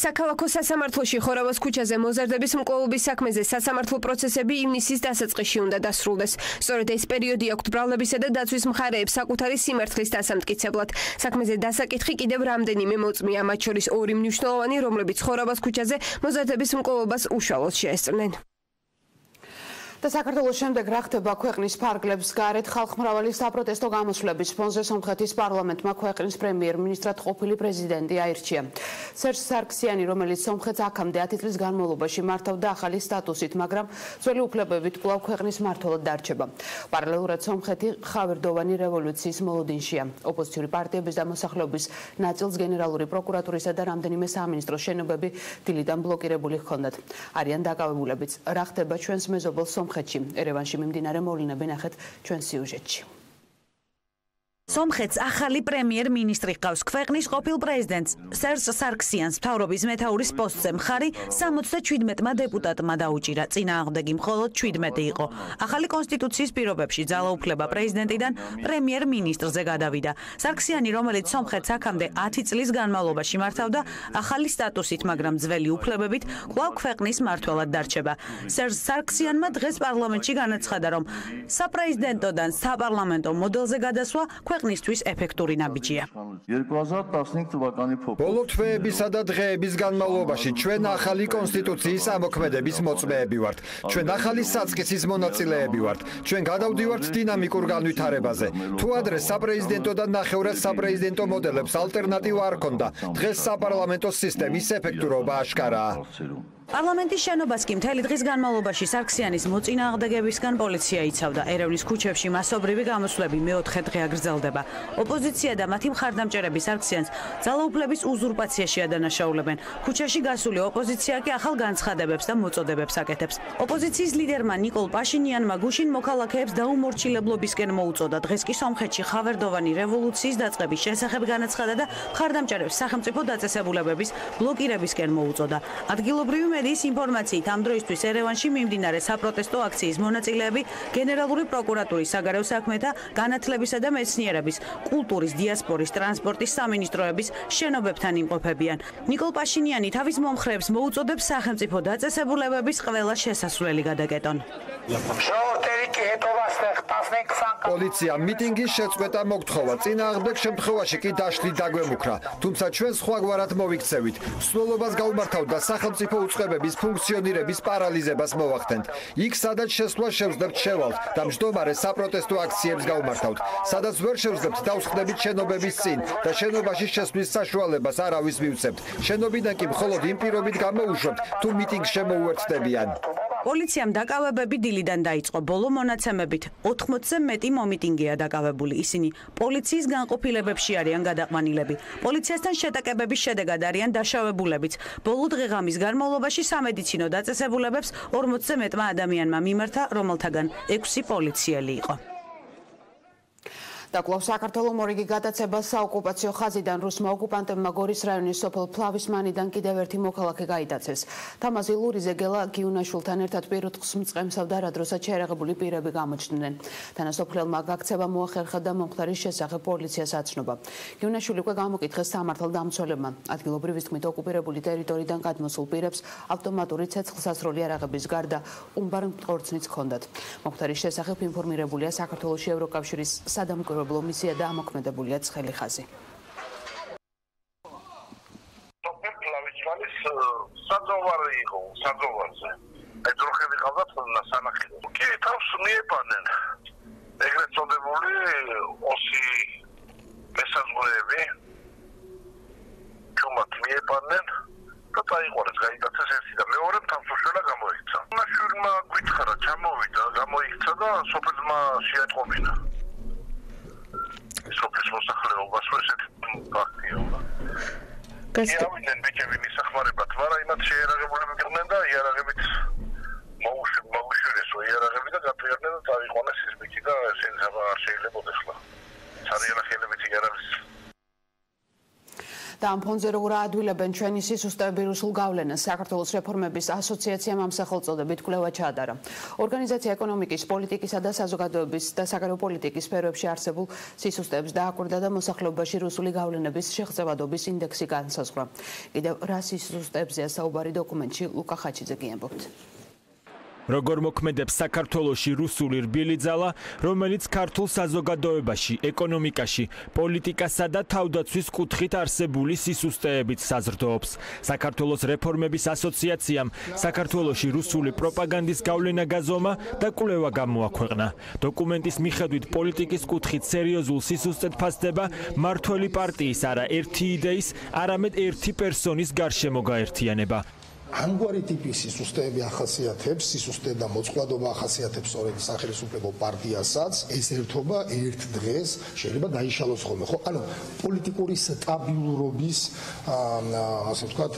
S23: საქალაქო სასამართლოში ხორავას ქუჩაზე მოზარდების მკვლელობის საქმეზე სასამართლო პროცესები ივნისის დასაწყისში უნდა დასრულდეს. სწორედ ეს პერიოდი აქვთ ბრალდებისა და დაცვის მხარეებს საკუთარი სიმართლის დასამტკიცებლად. საქმეზე დასაკითხი კიდევ რამდენიმე მოწმეა, მათ შორის 2 მნიშვნელოვანი, რომლებიც ხორავას ქუჩაზე მოზარდების მკვლელობას უშუალოდ შეესწრნენ.
S1: და საქართველოს შემდეგ რა ხდება ქვეყნის ფარგლებს გარეთ ხალხმრავალი საპროტესტო გამოსვლების ფონზე სომხეთის პარლამენტმა ქვეყნის პრემიერ-მინისტრად ყოფილი პრეზიდენტი აირჩია. სერჟ სარქსიანი, რომელიც სომხეთს აქამდე 10 წლის განმავლობაში მართავდა ახალი სტატუსით, მაგრამ ძველი უფლებებით კვლავ ქვეყნის მმართველად დარჩება. პარალელურად სომხეთი ხავერდოვანი რევოლუციის მოლოდინშია. ოპოზიციური პარტიების და მოსახლეობის ნაწილს გენერალური პროკურატურისა და რამდენიმე სამინისტროს შენობები დილიდან ბლოკირებული ჰქონდათ. არიან დაკავებულებიც. რა ხდება ჩვენს მეზობელ სომხეთში? ერევანში მიმდინარე მოვლენები ნახეთ ჩვენ სიუჟეტში.
S2: სომხეთს ახალი პრემიერ-მინისტრი ჰყავს. ქვეყნის ყოფილ პრეზიდენტს სერჟ სარქსიანს მთავრობის მეთაურის პოსტზე მხარი 77-მა დეპუტატმა დაუჭირა. წინააღმდეგი მხოლოდ 17 იყო. ახალი კონსტიტუციის პირობებში ძალაუფლება პრეზიდენტიდან პრემიერ-მინისტრზე გადავიდა. სარქსიანი, რომელიც სომხეთს აქამდე 10 წლის განმავლობაში მართავდა ახალი სტატუსით, მაგრამ ძველი უფლებებით კვლავ ქვეყნის მმართველად დარჩება. სერჟ სარქსიანმა დღეს პარლამენტში განაცხადა, რომ საპრეზიდენტოდან საპარლამენტო მოდელზე გადასვლა ქვეყნისთვის ეფექტური ნაბიჯია.
S4: ბოლო თვეებისა და დღეების განმავლობაში ჩვენ ახალი კონსტიტუციის ამოქმედების მოწმეები ვართ. ჩვენ ახალი საწყისის მონაწილეები ვართ. ჩვენ გადავდივართ დინამიკურ განვითარებაზე. თუ ადრე საპრეზიდენტო და ნახევრად საპრეზიდენტო მოდელებს ალტერნატივა არ ჰქონდა, დღეს საპარლამენტო სისტემის ეფექტურობა აშკარაა.
S2: პარლამენტის შენობას კი მთელი დღის განმავლობაში სარქსიანის მოწინააღმდეგებისგან პოლიცია იცავდა. ერევნის ქუჩებში მასობრივი გამოსვლები მეოთხე დღე აგრძელდება. ოპოზიცია და მათი მხარდამჭერები სარქსიანს ძალაუფლების უზურპაციაში ადანაშაულებენ. ქუჩაში გასული ოპოზიცია კი ახალ განცხადებებს და მოწოდებებს აკეთებს. ოპოზიციის ლიდერმა ნიკოლ პაშინიანმა გუშინ მოქალაქეებს დაუმორჩილებლობისკენ მოუწოდა. დღეს კი სომხეთში ხავერდოვანი რევოლუციის დაწყების შესახებ განაცხადა და მხარდამჭერებს სახელმწიფო დაწესებულებების ბლოკირებისკენ მოუწოდა. ადგილობრივი მედიის ინფორმაციით ამ დროისთვის ერევანში მიმდინარე საპროტესტო აქციის მონაწილეები გენერალური პროკურატურის საგარეო საქმეთა, განათლებისა და მეცნიერების, კულტურის, დიასპორის, ტრანსპორტის სამინისტროების შენობებთან იმყოფებიან. ნიკოლ პაშინიანი თავის მომხრეებს მოუწოდებს სახელმწიფო დაწესებულებების ყველა შესასვლელი გადაკეტონ.
S4: პოლიცია მიტინგის შეწყვეტა მოგთხოვა. წინააღმდეგ შემთხვევაში კი დაშლით დაგვემუქრა. თუმცა ჩვენ სხვაგვარად მოვიქცევით. მსვლელობას გაუმართავდა სახელმწიფო უწყებების ფუნქციონირების პარალიზებას მოვახდენთ. იქ, სადაც შესვლა შევძლებთ შევალთ და მჯდომარე საპროტესტო აქციებს გაუმართავთ. სადაც ვერ შევძლებთ დავსხდებით შენობების წინ და შენობაში შესვლის საშუალებას არავის მივცემთ. შენობიდან კი მხოლოდ იმ პირობით გამოუშვებთ, თუ მიტინგს შემოუერთდებიან.
S2: პოლიციამ დაკავებები დილიდან დაიწყო. ბოლო მონაცემებით 80-ზე მეტი მომიტინგეა დაკავებული. ისინი პოლიციის განყოფილებებში არიან გადაყვანილები. პოლიციასთან შეტაკებების შედეგად არიან დაშავებულებიც. ბოლო დღეღამის განმავლობაში სამედიცინო დაწესებულებებს 40-ზე მეტმა ადამიანმა მიმართა, რომელთაგან 6 პოლიციელი იყო.
S1: და კვლავ საქართველოს მორიგი გადაცება საოკუპაციო ხაზიდან რუსმა ოკუპანტებმა გორის რაიონის სოფელ ფლავისმანიდან კიდევ ერთი მოქალაქე გაიტაცეს. თამაზი ლურიზე გელა გიუნაშვილთან ერთად პირუტყს მწყემსავდა, რა დროსაც შეერაღებული პირები გამოჩნდნენ. თანასოფლელმა გაქცევა მოახერხა და მომხდარის შესახებ პოლიციას აცნობა. გიუნაშვილი უკვე გამოკითხეს სამართალდამცველებმა. ადგილობრივის თქმით, ოკუპირებული ტერიტორიიდან გადმოსულ პირებს ავტომატური ცეცხლსასროლი არაღების გარდა უმბარ მტკორცნიც ჰქონდათ. მომხდარის შესახებ ინფორმირებულია საქართველოში ევროკავშირის სადამკვირვებლო მისია და ამოქმედებულია ცხელი ხაზი.
S21: საძოვარი იყო, საძოვარზე. ეძროხები ყავდათ სანახილო. კი, თავს მიეპანენ. ეგრეთ წოდებული ოსი მესაზღვრეები. ჩუმად მიეპანენ და დაიყვანეს, გაიტაცეს ერთი და მეორე თამსუშველა გამოიქცა. ნაშვილმა გვითხრა, ჩამოვიდა, გამოიქცა და სოფელმა შეატყობინა. სოფლის მოსახლეობას ესეთი ფაქტია. გავიდნენ ბიჭები მისახმარებლად, მაგრამ იმათ შეერაღებულები იყვნენ და იარაღებით მოუშვიდეს იარაღები და გაფრინდნენ და წავიყვანეს ის ბიჭი და ესენი არ შეიძლებოდა ხლა. სარიალახელებით იარაღის
S1: და ამ ფონზე როგორ აადვილებენ ჩვენი სისუსტეები რუსულ გავლენას. საქართველოს რეფორმების ასოციაციამ ამ სახელწოდებით კვლევა ჩაადარა. ორგანიზაცია ეკონომიკის, პოლიტიკისა და საზოგადოების და საგარეო პოლიტიკის სფეროებში არსებულ სისუსტეებს დააკვირდა და მოსახლეობაში რუსული გავლენების შეღწევადობის ინდექსი განსაზღვრა. კიდევ რა სისუსტეებზეა საუბარი დოკუმენტში, ლუკა ხაჩიძე გიამბობთ.
S9: Როგორ მოქმედებს საქართველოში რუსული რბილი ძალა, რომელიც ქართულ საზოგადოებაში, ეკონომიკაში, პოლიტიკასა და თავდაცვის კუთხით არსებული სისუსტეებით საზრდოობს. საქართველოს რეფორმების ასოციაციამ საქართველოში რუსული პროპაგანდის გავლენა გაზომა და კვლევა გამოაქვეყნა. დოკუმენტის მიხედვით პოლიტიკის კუთხით სერიოზულ სისუსტედ ფასდება მართველი პარტიის არა ერთი იდეის, არამედ ერთი პერსონის გარშემო გაერთიანება.
S10: ამგვარი ტიპის სისუსტეები ახასიათებს, სისუსტე და მოწყვლადობა ახასიათებს სწორედ სახელმწიფო პარტიასაც, ეს ერთობა ერთ დღეს შეიძლება დაიშალოს ხოლმე, ხო? ანუ პოლიტიკური სტაბილურობის, ასე ვთქვათ,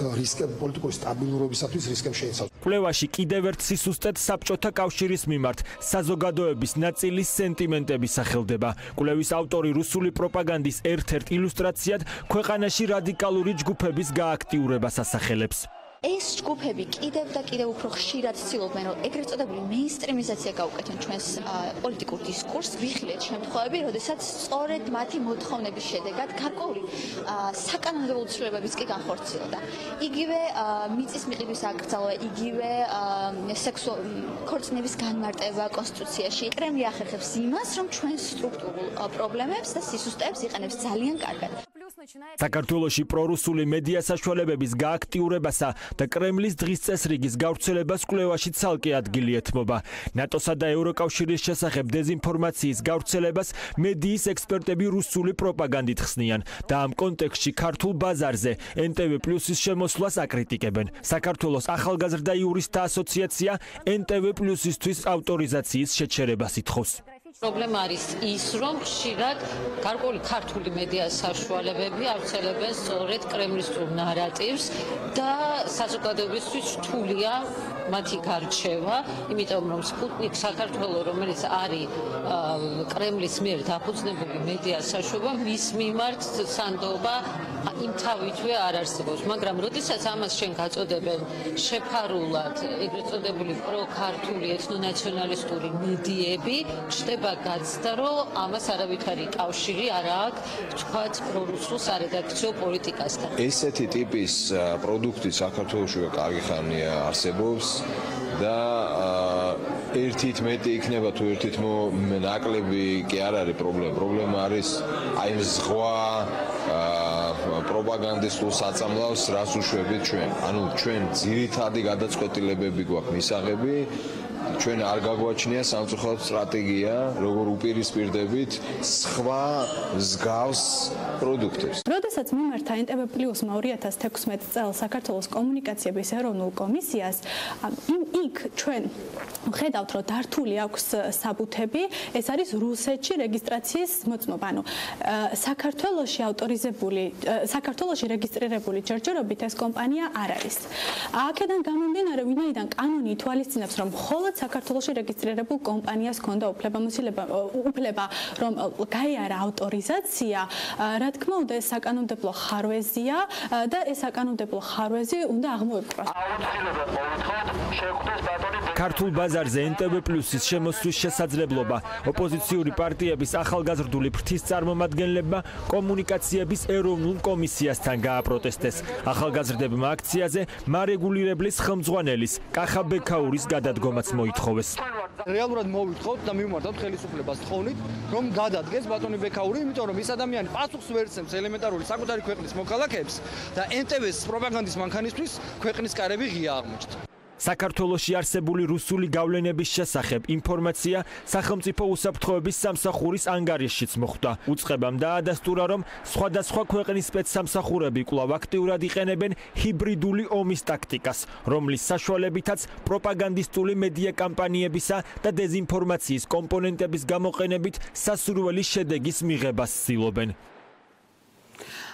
S10: პოლიტიკური სტაბილურობისათვის რისკებს შეიცავს.
S9: კვლევაში კიდევ ერთ სისუსტედ საბჭოთა კავშირის მიმართ საზოგადოების ნაწილის სენტიმენტები სახელდება. კვლევის ავტორი რუსული პროპაგანდის ერთ-ერთ ილუსტრაციად ქვეყანაში რადიკალური ჯგუფების გააქტიურებას ასახელებს.
S13: ეს ჯგუფები კიდევ და კიდევ უფრო ხშირად ცდილობენ, რომ ეგრეთ წოდებული მეინსტრიმიზაცია გაუკეთონ ჩვენს პოლიტიკურ დისკურსს, ვიხილეთ შემთხვევები, როდესაც სწორედ მათი მოთხოვნების შედეგად გარკვეული საკანონმდებლო ცვლილებებიც კი განხორციელდა. იგივე მიწის მიყიდვის აკრძალვა, იგივე ქორწინების განმარტება კონსტიტუციაში. კრემლი ახერხებს იმას, რომ ჩვენს სტრუქტურულ პრობლემებს და სისუსტეებს იყენებს ძალიან კარგად.
S9: საქართველოში პრორუსული მედია საშუალებების გააქტიურებასა და კრემლის დღის წესრიგის გავრცელებას კვლევაში ცალკე ადგილი ეთმობა. ნატოსა და ევროკავშირის შესახებ დეზინფორმაციის გავრცელებას მედიის ექსპერტები რუსული პროპაგანდით ხსნიან და ამ კონტექსტში ქართულ ბაზარზე NTV+-ის შემოსვლას აკრიტიკებენ. საქართველოს ახალგაზრდა იურისტთა ასოციაცია NTV+-ისთვის ავტორიზაციის შეჩერებას ითხოვს.
S14: პრობლემა არის ის, რომ ხშირად გარკვეული ქართული მედია საშუალებები ავრცელებენ სწორედ კრემლისტურ ნარატივს და საზოგადოებისთვის რთულია მათი გარჩევა, იმიტომ რომ სპუტნიკ საქართველო, რომელიც არის კრემლის მიერ დაფუძნებული მედია საშუალება, მის მიმართ სანდოობა იმთავითვე არ არსებობს, მაგრამ როდესაც ამას შენ გაწოდებენ შეფარულად ეგრეთ წოდებული პროქართული ეთნონაციონალისტური მედიები, ჩნდება გაცდა, რომ ამას არავითარი კავშირი არ აქვს თქვათ პრორუსულ სარედაქციო პოლიტიკასთან.
S15: ესეთი ტიპის პროდუქტი საქართველოში კარგი ხანია არსებობს და ერთით მეტი იქნება თუ ერთით ნაკლები კი არ არის პრობლემა. პრობლემა არის აი ამ ზღვა პროპაგანდისტულ საწამლავს, რას უშვებით ჩვენ. ანუ ჩვენ ძირითადი გადაწყვეტილებები გვაქვს მისაღები, ჩვენ არ გაგვაჩნია სამწუხაროდ სტრატეგია, როგორ უპირისპირდებით სხვა მსგავს პროდუქტებს.
S16: როდესაც მიმართა NTV+-მა 2016 წელს საქართველოს კომუნიკაციების ეროვნულ კომისიას, იქ ჩვენ ვხედავთ, რომ დართული აქვს საბუთები, ეს არის რუსეთში რეგისტრაციის მოწმობა. ანუ საქართველოში რეგისტრირებული ჯერჯერობით ეს კომპანია არ არის. აქედან გამომდინარე, ვინაიდან კანონი ითვალისწინებს, რომ მხოლოდ საქართველოში რეგისტრირებულ კომპანიას ჰქონდა უფლება, რომ გაიარა ავტორიზაცია, რა თქმა უნდა, ეს საკანონმდებლო ხარვეზია და ეს საკანონმდებლო ხარვეზი უნდა აღმოეპყროს.
S9: ქართულ ბაზარზე NTV+-ის შემოსვლის შესაძლებლობა ოპოზიციური პარტიების ახალგაზრდული ფრთის წარმომადგენლებმა კომუნიკაციების ეროვნულ კომისიასთან გააპროტესტეს. ახალგაზრდებმა აქციაზე მარეგულირებლის ხელმძღვანელის კახა ბექაურის გადადგომაც მოითხოვეს.
S27: რეალურად მოვითხოვთ და მივმართავთ ხელისუფლებას თხოვნით, რომ გადადგეს ბატონი ბექაური, იმიტომ რომ ეს ადამიანი პასუხს ვერ ცემს ელემენტარული საკუთარი ქვეყნის მოქალაქეებს და NTV-ს პროპაგანდის მანქანისთვის ქვეყნის კარები ღია აღმოჩნდა.
S9: საქართველოში არსებული რუსული გავლენების შესახებ ინფორმაცია სახელმწიფო უსაფრთხოების სამსახურის ანგარიშშიც მოხვდა. უწყებამ დაადასტურა, რომ სხვადასხვა ქვეყნის სპეცსამსახურები კვლავ აქტიურად იყენებენ ჰიბრიდული ომის ტაქტიკას, რომლის საშუალებითაც პროპაგანდისტული მედია კამპანიებისა და დეზინფორმაციის კომპონენტების გამოყენებით სასურველი შედეგის მიღებას ცდილობენ.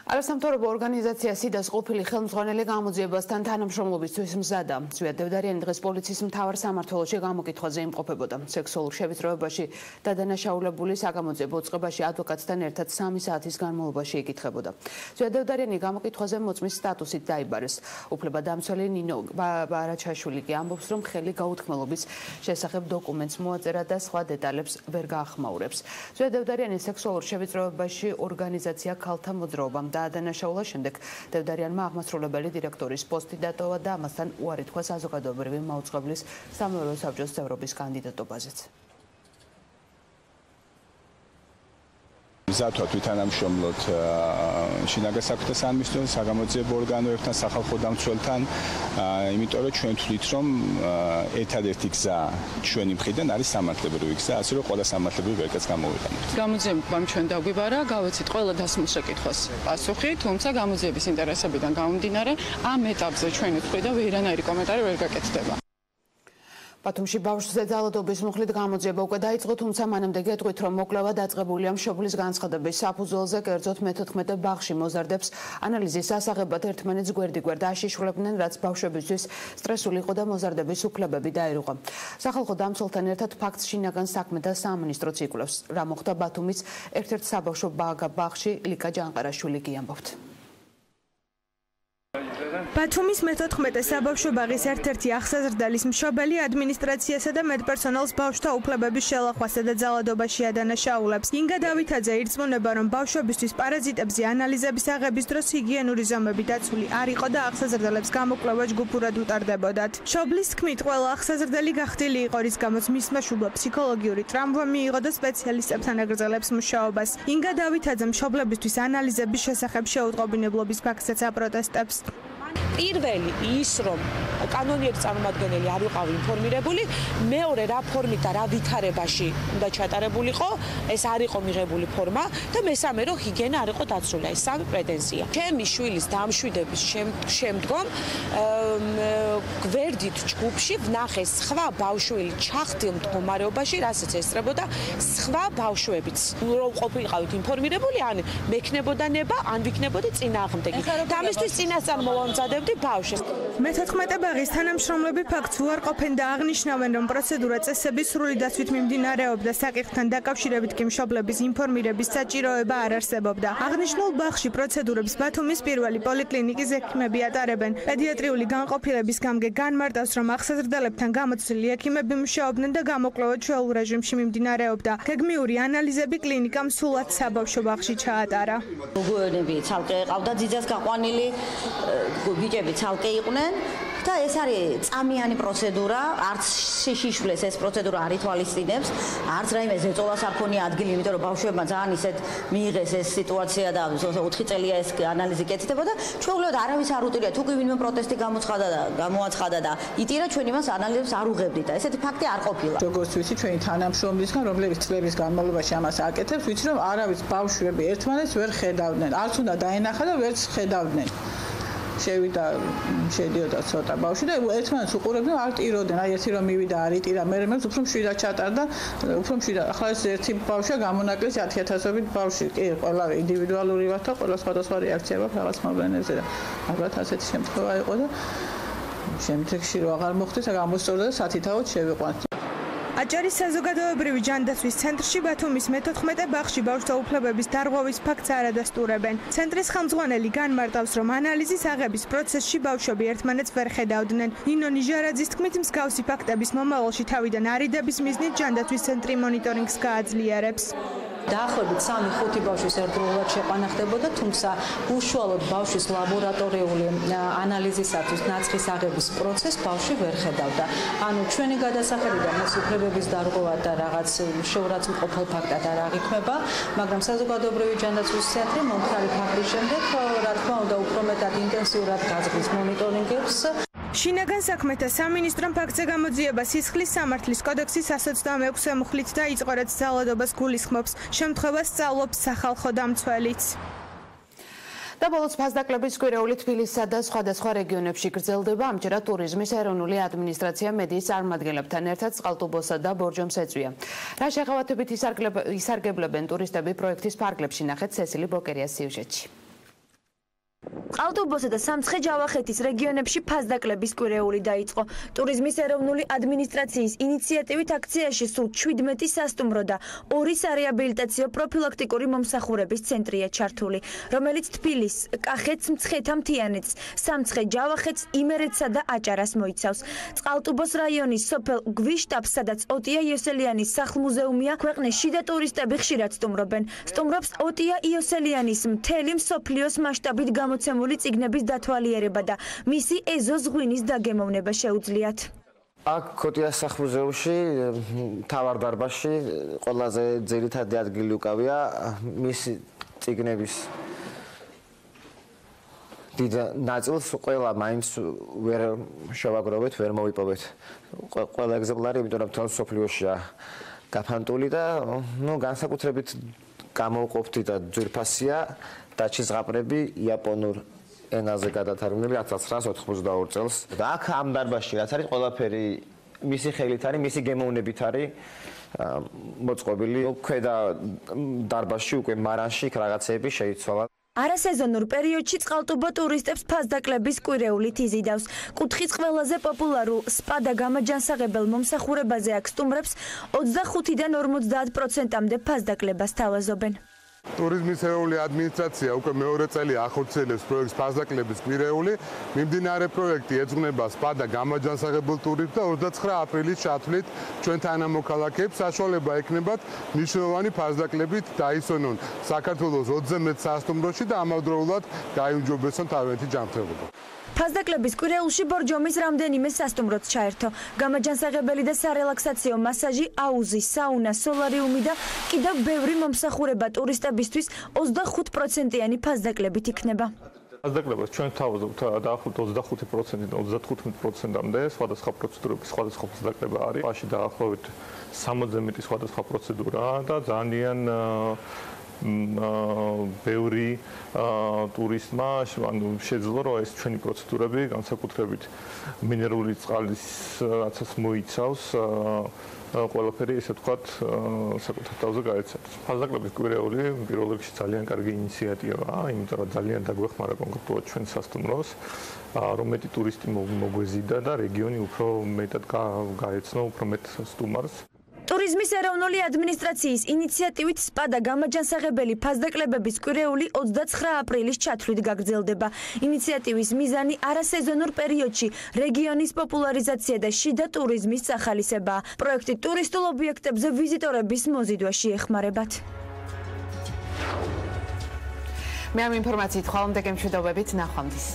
S1: არასამთავრობო ორგანიზაცია სიდას ყოფილი ხელმძღვანელი გამოძიებასთან თანამშრომლობისთვის მზადა. ზვიად დევდარიანი დღეს პოლიციის მთავარ სამმართველოში გამოკითხვაზე იმყოფებოდა. სექსუალურ შევიწროებაში და დანაშაულებული საგამოძიებო უწყებაში ადვოკატთან ერთად 3 საათის განმავლობაში იკითხებოდა. ზვიად დევდარიანი გამოკითხვაზე მოწმის სტატუსით დაიბარეს. უფლებადამცველი ნინო ბარაჩაშვილი კი ამბობს, რომ ხელი გაუთქმელობის შესახებ დოკუმენტს მოაწერა და სხვა დეტალებს ვერ გაახმაურებს. ზვიად დევდარიანი სექსუალურ შევიწროებაში ორგანიზაცია ქალთა მოძრაობა დაადანაშაულა, შემდეგ დევდარიანმა აღმასრულებელი დირექტორის პოსტი დატოვა და ამასთან უარი თქვა საზოგადოებრივი მაუწყებლის სამეურვეო საბჭოს წევრობის კანდიდატობაზეც.
S11: მზადვართ ვითანამშრომლოთ შინაგან საქმეთა სამინისტროს, საგამოძიებო ორგანოებთან, სახალხო დამცველთან, იმიტომ რომ ჩვენ თვლით, რომ ერთადერთი გზა ჩვენი მხრიდან არის სამართლებრივი გზა, ასე რომ ყველა სამართლებრივი ვერკაც გამოვიყენებთ.
S12: გამოძიებამ ჩვენ დაგვიბარა, გავეცით ყველა დასმულ შეკითხვას პასუხი, თუმცა გამოძიების ინტერესებიდან გამომდინარე, ამ ეტაპზე ჩვენი მხრიდან ვერანაირი კომენტარი ვერ გაკეთდება.
S1: ბათუმში ბავშვზე ძალადობის მუხლით გამოძიება უკვე დაიწყო, თუმცა მანამდე გეტყვით, რომ მოკვლევა დაწყებულია მშობლის განცხადების საფუძველზე, კერძოდ მე-14 ბაღში მოზარდებს ანალიზის ასაღებად ერთმანეთს გვერდიგვერდ აშიშვლებდნენ, რაც ბავშვებისთვის სტრესული იყო და მოზარდების უფლებები დაირღვა. სახალხო დამცველთან ერთად ფაქტს შინაგან საქმეთა სამინისტროც იკვლევს. რა მოხდა ბათუმის ერთ-ერთ საბავშვო ბაღში, ლიკა ჯანყარაშვილი გიამბობთ.
S23: ბათუმის მე-14 საბავშვო ბაღის ერთ-ერთი აღსაზრდალის მშობელი ადმინისტრაციასა და მედპერსონალს ბავშვთა უფლებების შელახვასა და ძალადობაში ადანაშაულებს. ინგა დავითაძე ირწმუნება, რომ ბავშვებისთვის პარაზიტებზე ანალიზების აღების დროს ჰიგიენური ზომები დაცული არ იყო და აღსაზრდელებს გამოკვლევა ჯგუფურად უტარდებოდათ. მშობლის თქმით, ყველა აღსაზრდელი გახდილი იყო, რის გამოც მისმა შუბლა ფსიქოლოგიური ტრავმა მიიღო და სპეციალისტებთან აგრძელებს მუშაობას. ინგა დავითაძე მშობლებისთვის ანალიზების შესახებ შეუტყობინებლობის ფაქტსაც აპროტესტებს.
S17: პირველი ის რომ კანონიერი წარმომადგენელი არ ვიყავი ინფორმირებული, მეორე რა ფორმით და რა ვითარებაში უნდა ჩატარებულიყო, ეს არ იყო მიღებული ფორმა და მესამე რომ ჰიგიენა არ იყო დაცული, ეს სამი პრეტენზია. ჩემი შვილის დამშვიდების შემდგომ გვერდით ჯგუფში ვნახე სხვა ბავშვი ჩახდილ მდგომარეობაში, რასაც ესწრებოდა სხვა ბავშვებიც. რომ ყოფილიყავით ინფორმირებული, ან მექნებოდა ნება, ან ვიქნებოდი წინააღმდეგი. და ამისთვის წინასწარ მოვამზადებდი ბავშვს.
S23: მე-14 ბაღის თანამშრომლები ფაქტს უარყოფენ და აღნიშნავენ, რომ პროცედურა წესების სრული დაცვით მიმდინარეობდა, საკითხთან დაკავშირებით კი მშობლების ინფორმირების საჭიროება არ არსებობდა. აღნიშნულ ბაღში პროცედურებს ბათუმის პირველი პოლიკლინიკის ექიმები ატარებენ. პედიატრიული განყოფილების გამგე განმარტავს, რომ აღსაზრდელებთან გამოცდილი ექიმები მუშაობდნენ და გამოკვლევა ჩვეულ რეჟიმში მიმდინარეობდა. გეგმიური ანალიზები კლინიკამ სულად საბავშვო ბაღში ჩაატარა.
S18: გოგონები ცალკე ყავდა ძიძას გაყვანილი, ბიჭები ცალკე იყვნენ და ეს არის წამიანი პროცედურა, არც შიშვლეს ეს პროცედურა არ ითვალისწინებს, არც რაიმე ზეწოლას არ ქონია ადგილი, იმიტომ რომ ბავშვებმა ძალიან ისეთ მიიღეს ეს სიტუაცია და 4 წელია ეს ანალიზი კეთდება და ჩვეულებრივ არავის არ უტირია, თუ კი ვინმე პროტესტი გამოაცხადა და იტირა, ჩვენ იმას ანალიზებს არ უღებდით და ესეთი ფაქტი არ ყოფილა.
S19: როგორც ვიცი, ჩვენი თანამშრომლისგან, რომლებიც წლების განმავლობაში ამას აკეთებს, ვიცი რომ არავის ბავშვები ერთმანეთს ვერ ხედავდნენ, არც უნდა დაენახა და ვერც ხედავდნენ. შევიდა შედიოდა ცოტა ბავშვი და ერთმანეთს უყურებდნენ, არ ტიროდნენ, აი ერთი რომ მივიდა არ იტირა, მე უფრო მშვიდად ჩატარდა, უფრო მშვიდად. ახლა ეს ერთი ბავშვია გამონაკლისს 10,000-ობით ბავშვი, კი, ყველა ინდივიდუალური ვართ და ყველა სხვადასხვა რეაქცია აქვს რაღაც მოვლენებზე და ალბათ ასეთი შემთხვევა იყო და შემდეგში რო აღარ მოხდეს, გამოსწორდა და სათითაოდ შევიყვანთ.
S23: აჭარის საზოგადოებრივი ჯანდაცვის ცენტრში ბათუმის მე-14 ბაღში ბავშვთა უფლებების დარღვევის ფაქტს არ ადასტურებენ. ცენტრის ხელმძღვანელი განმარტავს, რომ ანალიზის აღების პროცესში ბავშვები ერთმანეთს ვერ ხედავდნენ. ნინო ნიჟარაძის თქმით, მსგავსი ფაქტების მომავალში თავიდან არიდების მიზნით ჯანდაცვის ცენტრი მონიტორინგს გააძლიერებს.
S18: დაახლოებით 3-5 ბავშვის ერთდროულად შეყვანა ხდებოდა, თუმცა უშუალოდ ბავშვის ლაბორატორიული ანალიზისათვის ნაცხის აღების პროცესს ბავშვი ვერ ხედავდა. ანუ ჩვენი გადასახედიდან ეს უფლებების დარღვევა და რაღაც შეურაც მყოფელ ფაქტად არ აღიქმება, მაგრამ საზოგადოებრივი ჯანდაცვის ცენტრი მომხდარი ფაქტის შემდეგ, რა თქმა უნდა, უფრო მეტად ინტენსიურად გაძღვის მონიტორინგებს.
S23: შინაგან საქმეთა სამინისტრომ ფაქტზე გამოძიება სისხლის სამართლის კოდექსის 126 მუხლით დაიწყო, რაც ძალადობას გულისხმობს. შემთხვევას სწავლობს სახალხო დამცველიც.
S1: და ბოლოს ფასდაკლების კვირეული თბილისსა და სხვადასხვა რეგიონებში გრძელდება. ამჯერად ტურიზმის ეროვნული ადმინისტრაცია მედიის წარმომადგენლებთან ერთად წყალტუბოსა და ბორჯომს ეწვია. რა შეღავათებით ისარგებლებენ ტურისტები პროექტის ფარგლებში, ნახეთ სესილი ბოკერიას სიუჟეტში.
S3: ყალტუბოსა და სამცხე-ჯავახეთის რეგიონებში ფასდაკლების კვირეული დაიწყო. ტურიზმის ეროვნული ადმინისტრაციის ინიციატივით აქციაში სულ 17 სასტუმრო და 2 სარეაბილიტაციო პროფილაქტიკური მომსახურების ცენტრია ჩართული, რომელიც თბილისს, კახეთს, მცხეთა-მთიანეთს, სამცხე-ჯავახეთს, იმერეთსა და აჭარას მოიცავს. წყალტუბოს რაიონის სოფელ გვიშტაბს, სადაც ოტია იოსელიანის სახლ-მუზეუმია, ქვეყნის შიდა ტურისტები ხშირად სტუმრობენ. სტუმრობს ოტია იოსელიანის მთელი მსოფლიოს მასშტაბით გამოცემული წიგნების დათვალიერება და მისი ეზოს ღვინის დაგემოვნება შეუძლიათ.
S5: აქ ოტიას სახლ-მუზეუმში, მთავარ დარბაზში ყველაზე ძირითადი ადგილი უკავია მისი წიგნების დიდ ნაწილს ყველა მაინც ვერ შევაგროვეთ, ვერ მოვიპოვეთ. ყველა ეგზემპლარი, იმიტომ რომ თვითონ სოფლიოშია გაფანტული და განსაკუთრებით გამოვყოფთი და ძვირფასია დაჩი ზღაპრები იაპონურ ენაზე გადათარგმნილი 1982 წელს. და აქ ამ დარბაზში რაც არის ყველაფერი მისი ხელით არის, მისი გემოვნებით არის მოწყობილი. ქვედა დარბაზში უკვე მარანში რაღაცეები შეიცვალა.
S3: არასეზონურ პერიოდში წყალტუბო ტურისტებს ფასდაკლების კვირეულით იზიდავს. კუთხის ყველაზე პოპულარულ სპა და გამაჯანსაღებელ მომსახურებაზე აქ სტუმრებს 25-დან 50%-მდე ფასდაკლებას თავაზობენ.
S6: ტურიზმის ეროვნული ადმინისტრაცია უკვე მეორე წელი ახორციელებს პროექტს ფასდაკლების კვირეული. მიმდინარე პროექტი ეძღვნება სპა და გამაჯანსაღებელ ტურიზმს და 29 აპრილის ჩათვლით ჩვენ თანამოქალაქეებს საშუალება ექნებათ მნიშვნელოვანი ფასდაკლებით დაისვენონ საქართველოს 20 მეტ სასტუმროში და ამავდროულად გაიუმჯობესონ თავიანთი ჯანმრთელობა.
S3: ფასდაკლების კვირეულში ბორჯომის რამდენიმე სასტუმროც ჩაერთო. გამაჯანსაღებელი და სარელაქსაციო მასაჟი, აუზი, საუნა, სოლარიუმი და კიდევ ბევრი მომსახურება ტურისტებისთვის 25%-იანი ფასდაკლებით იქნება.
S7: ფასდაკლებას ჩვენ თავაზობთ დაახლოებით 25%-დან 35%-მდე სხვადასხვა პროცედურების სხვადასხვა ფასდაკლება არის. პაში დაახლოებით 60-ზე მეტი სხვადასხვა პროცედურაა და ძალიან ბევრი ტურისტმა შეძლო რომ ეს ჩვენი პროცედურები განსაკუთრებით მინერალური წყალის რაცაც მოიცავს ყველაფერი ესე ვთქვათ საკუთარ თავზე გაეცემს. ფასდაკლების კვირეული პირველ რიგში ძალიან კარგი ინიციატივაა, იმიტომ რომ ძალიან დაგვეხმარა კონკრეტულად ჩვენ სასტუმროს, რომ მეტი ტურისტი მოგვეზიდა და რეგიონი უფრო მეტად გაეცნო, უფრო მეტ სტუმარს.
S3: ტურიზმის ეროვნული ადმინისტრაციის ინიციატივით სპა და გამაჯანსაღებელი ფასდაკლებების კვირეული 29 აპრილის ჩათვლით გაგრძელდება. ინიციატივის მიზანი არასეზონურ პერიოდში რეგიონის პოპულარიზაცია და შიდა ტურიზმის სახალისებაა. პროექტი ტურისტულ ობიექტებზე ვიზიტორების მოზიდვაში ეხმარებათ.
S1: მე ამ ინფორმაციით ხვალამდე გემშვიდობებით, ნახვამდის.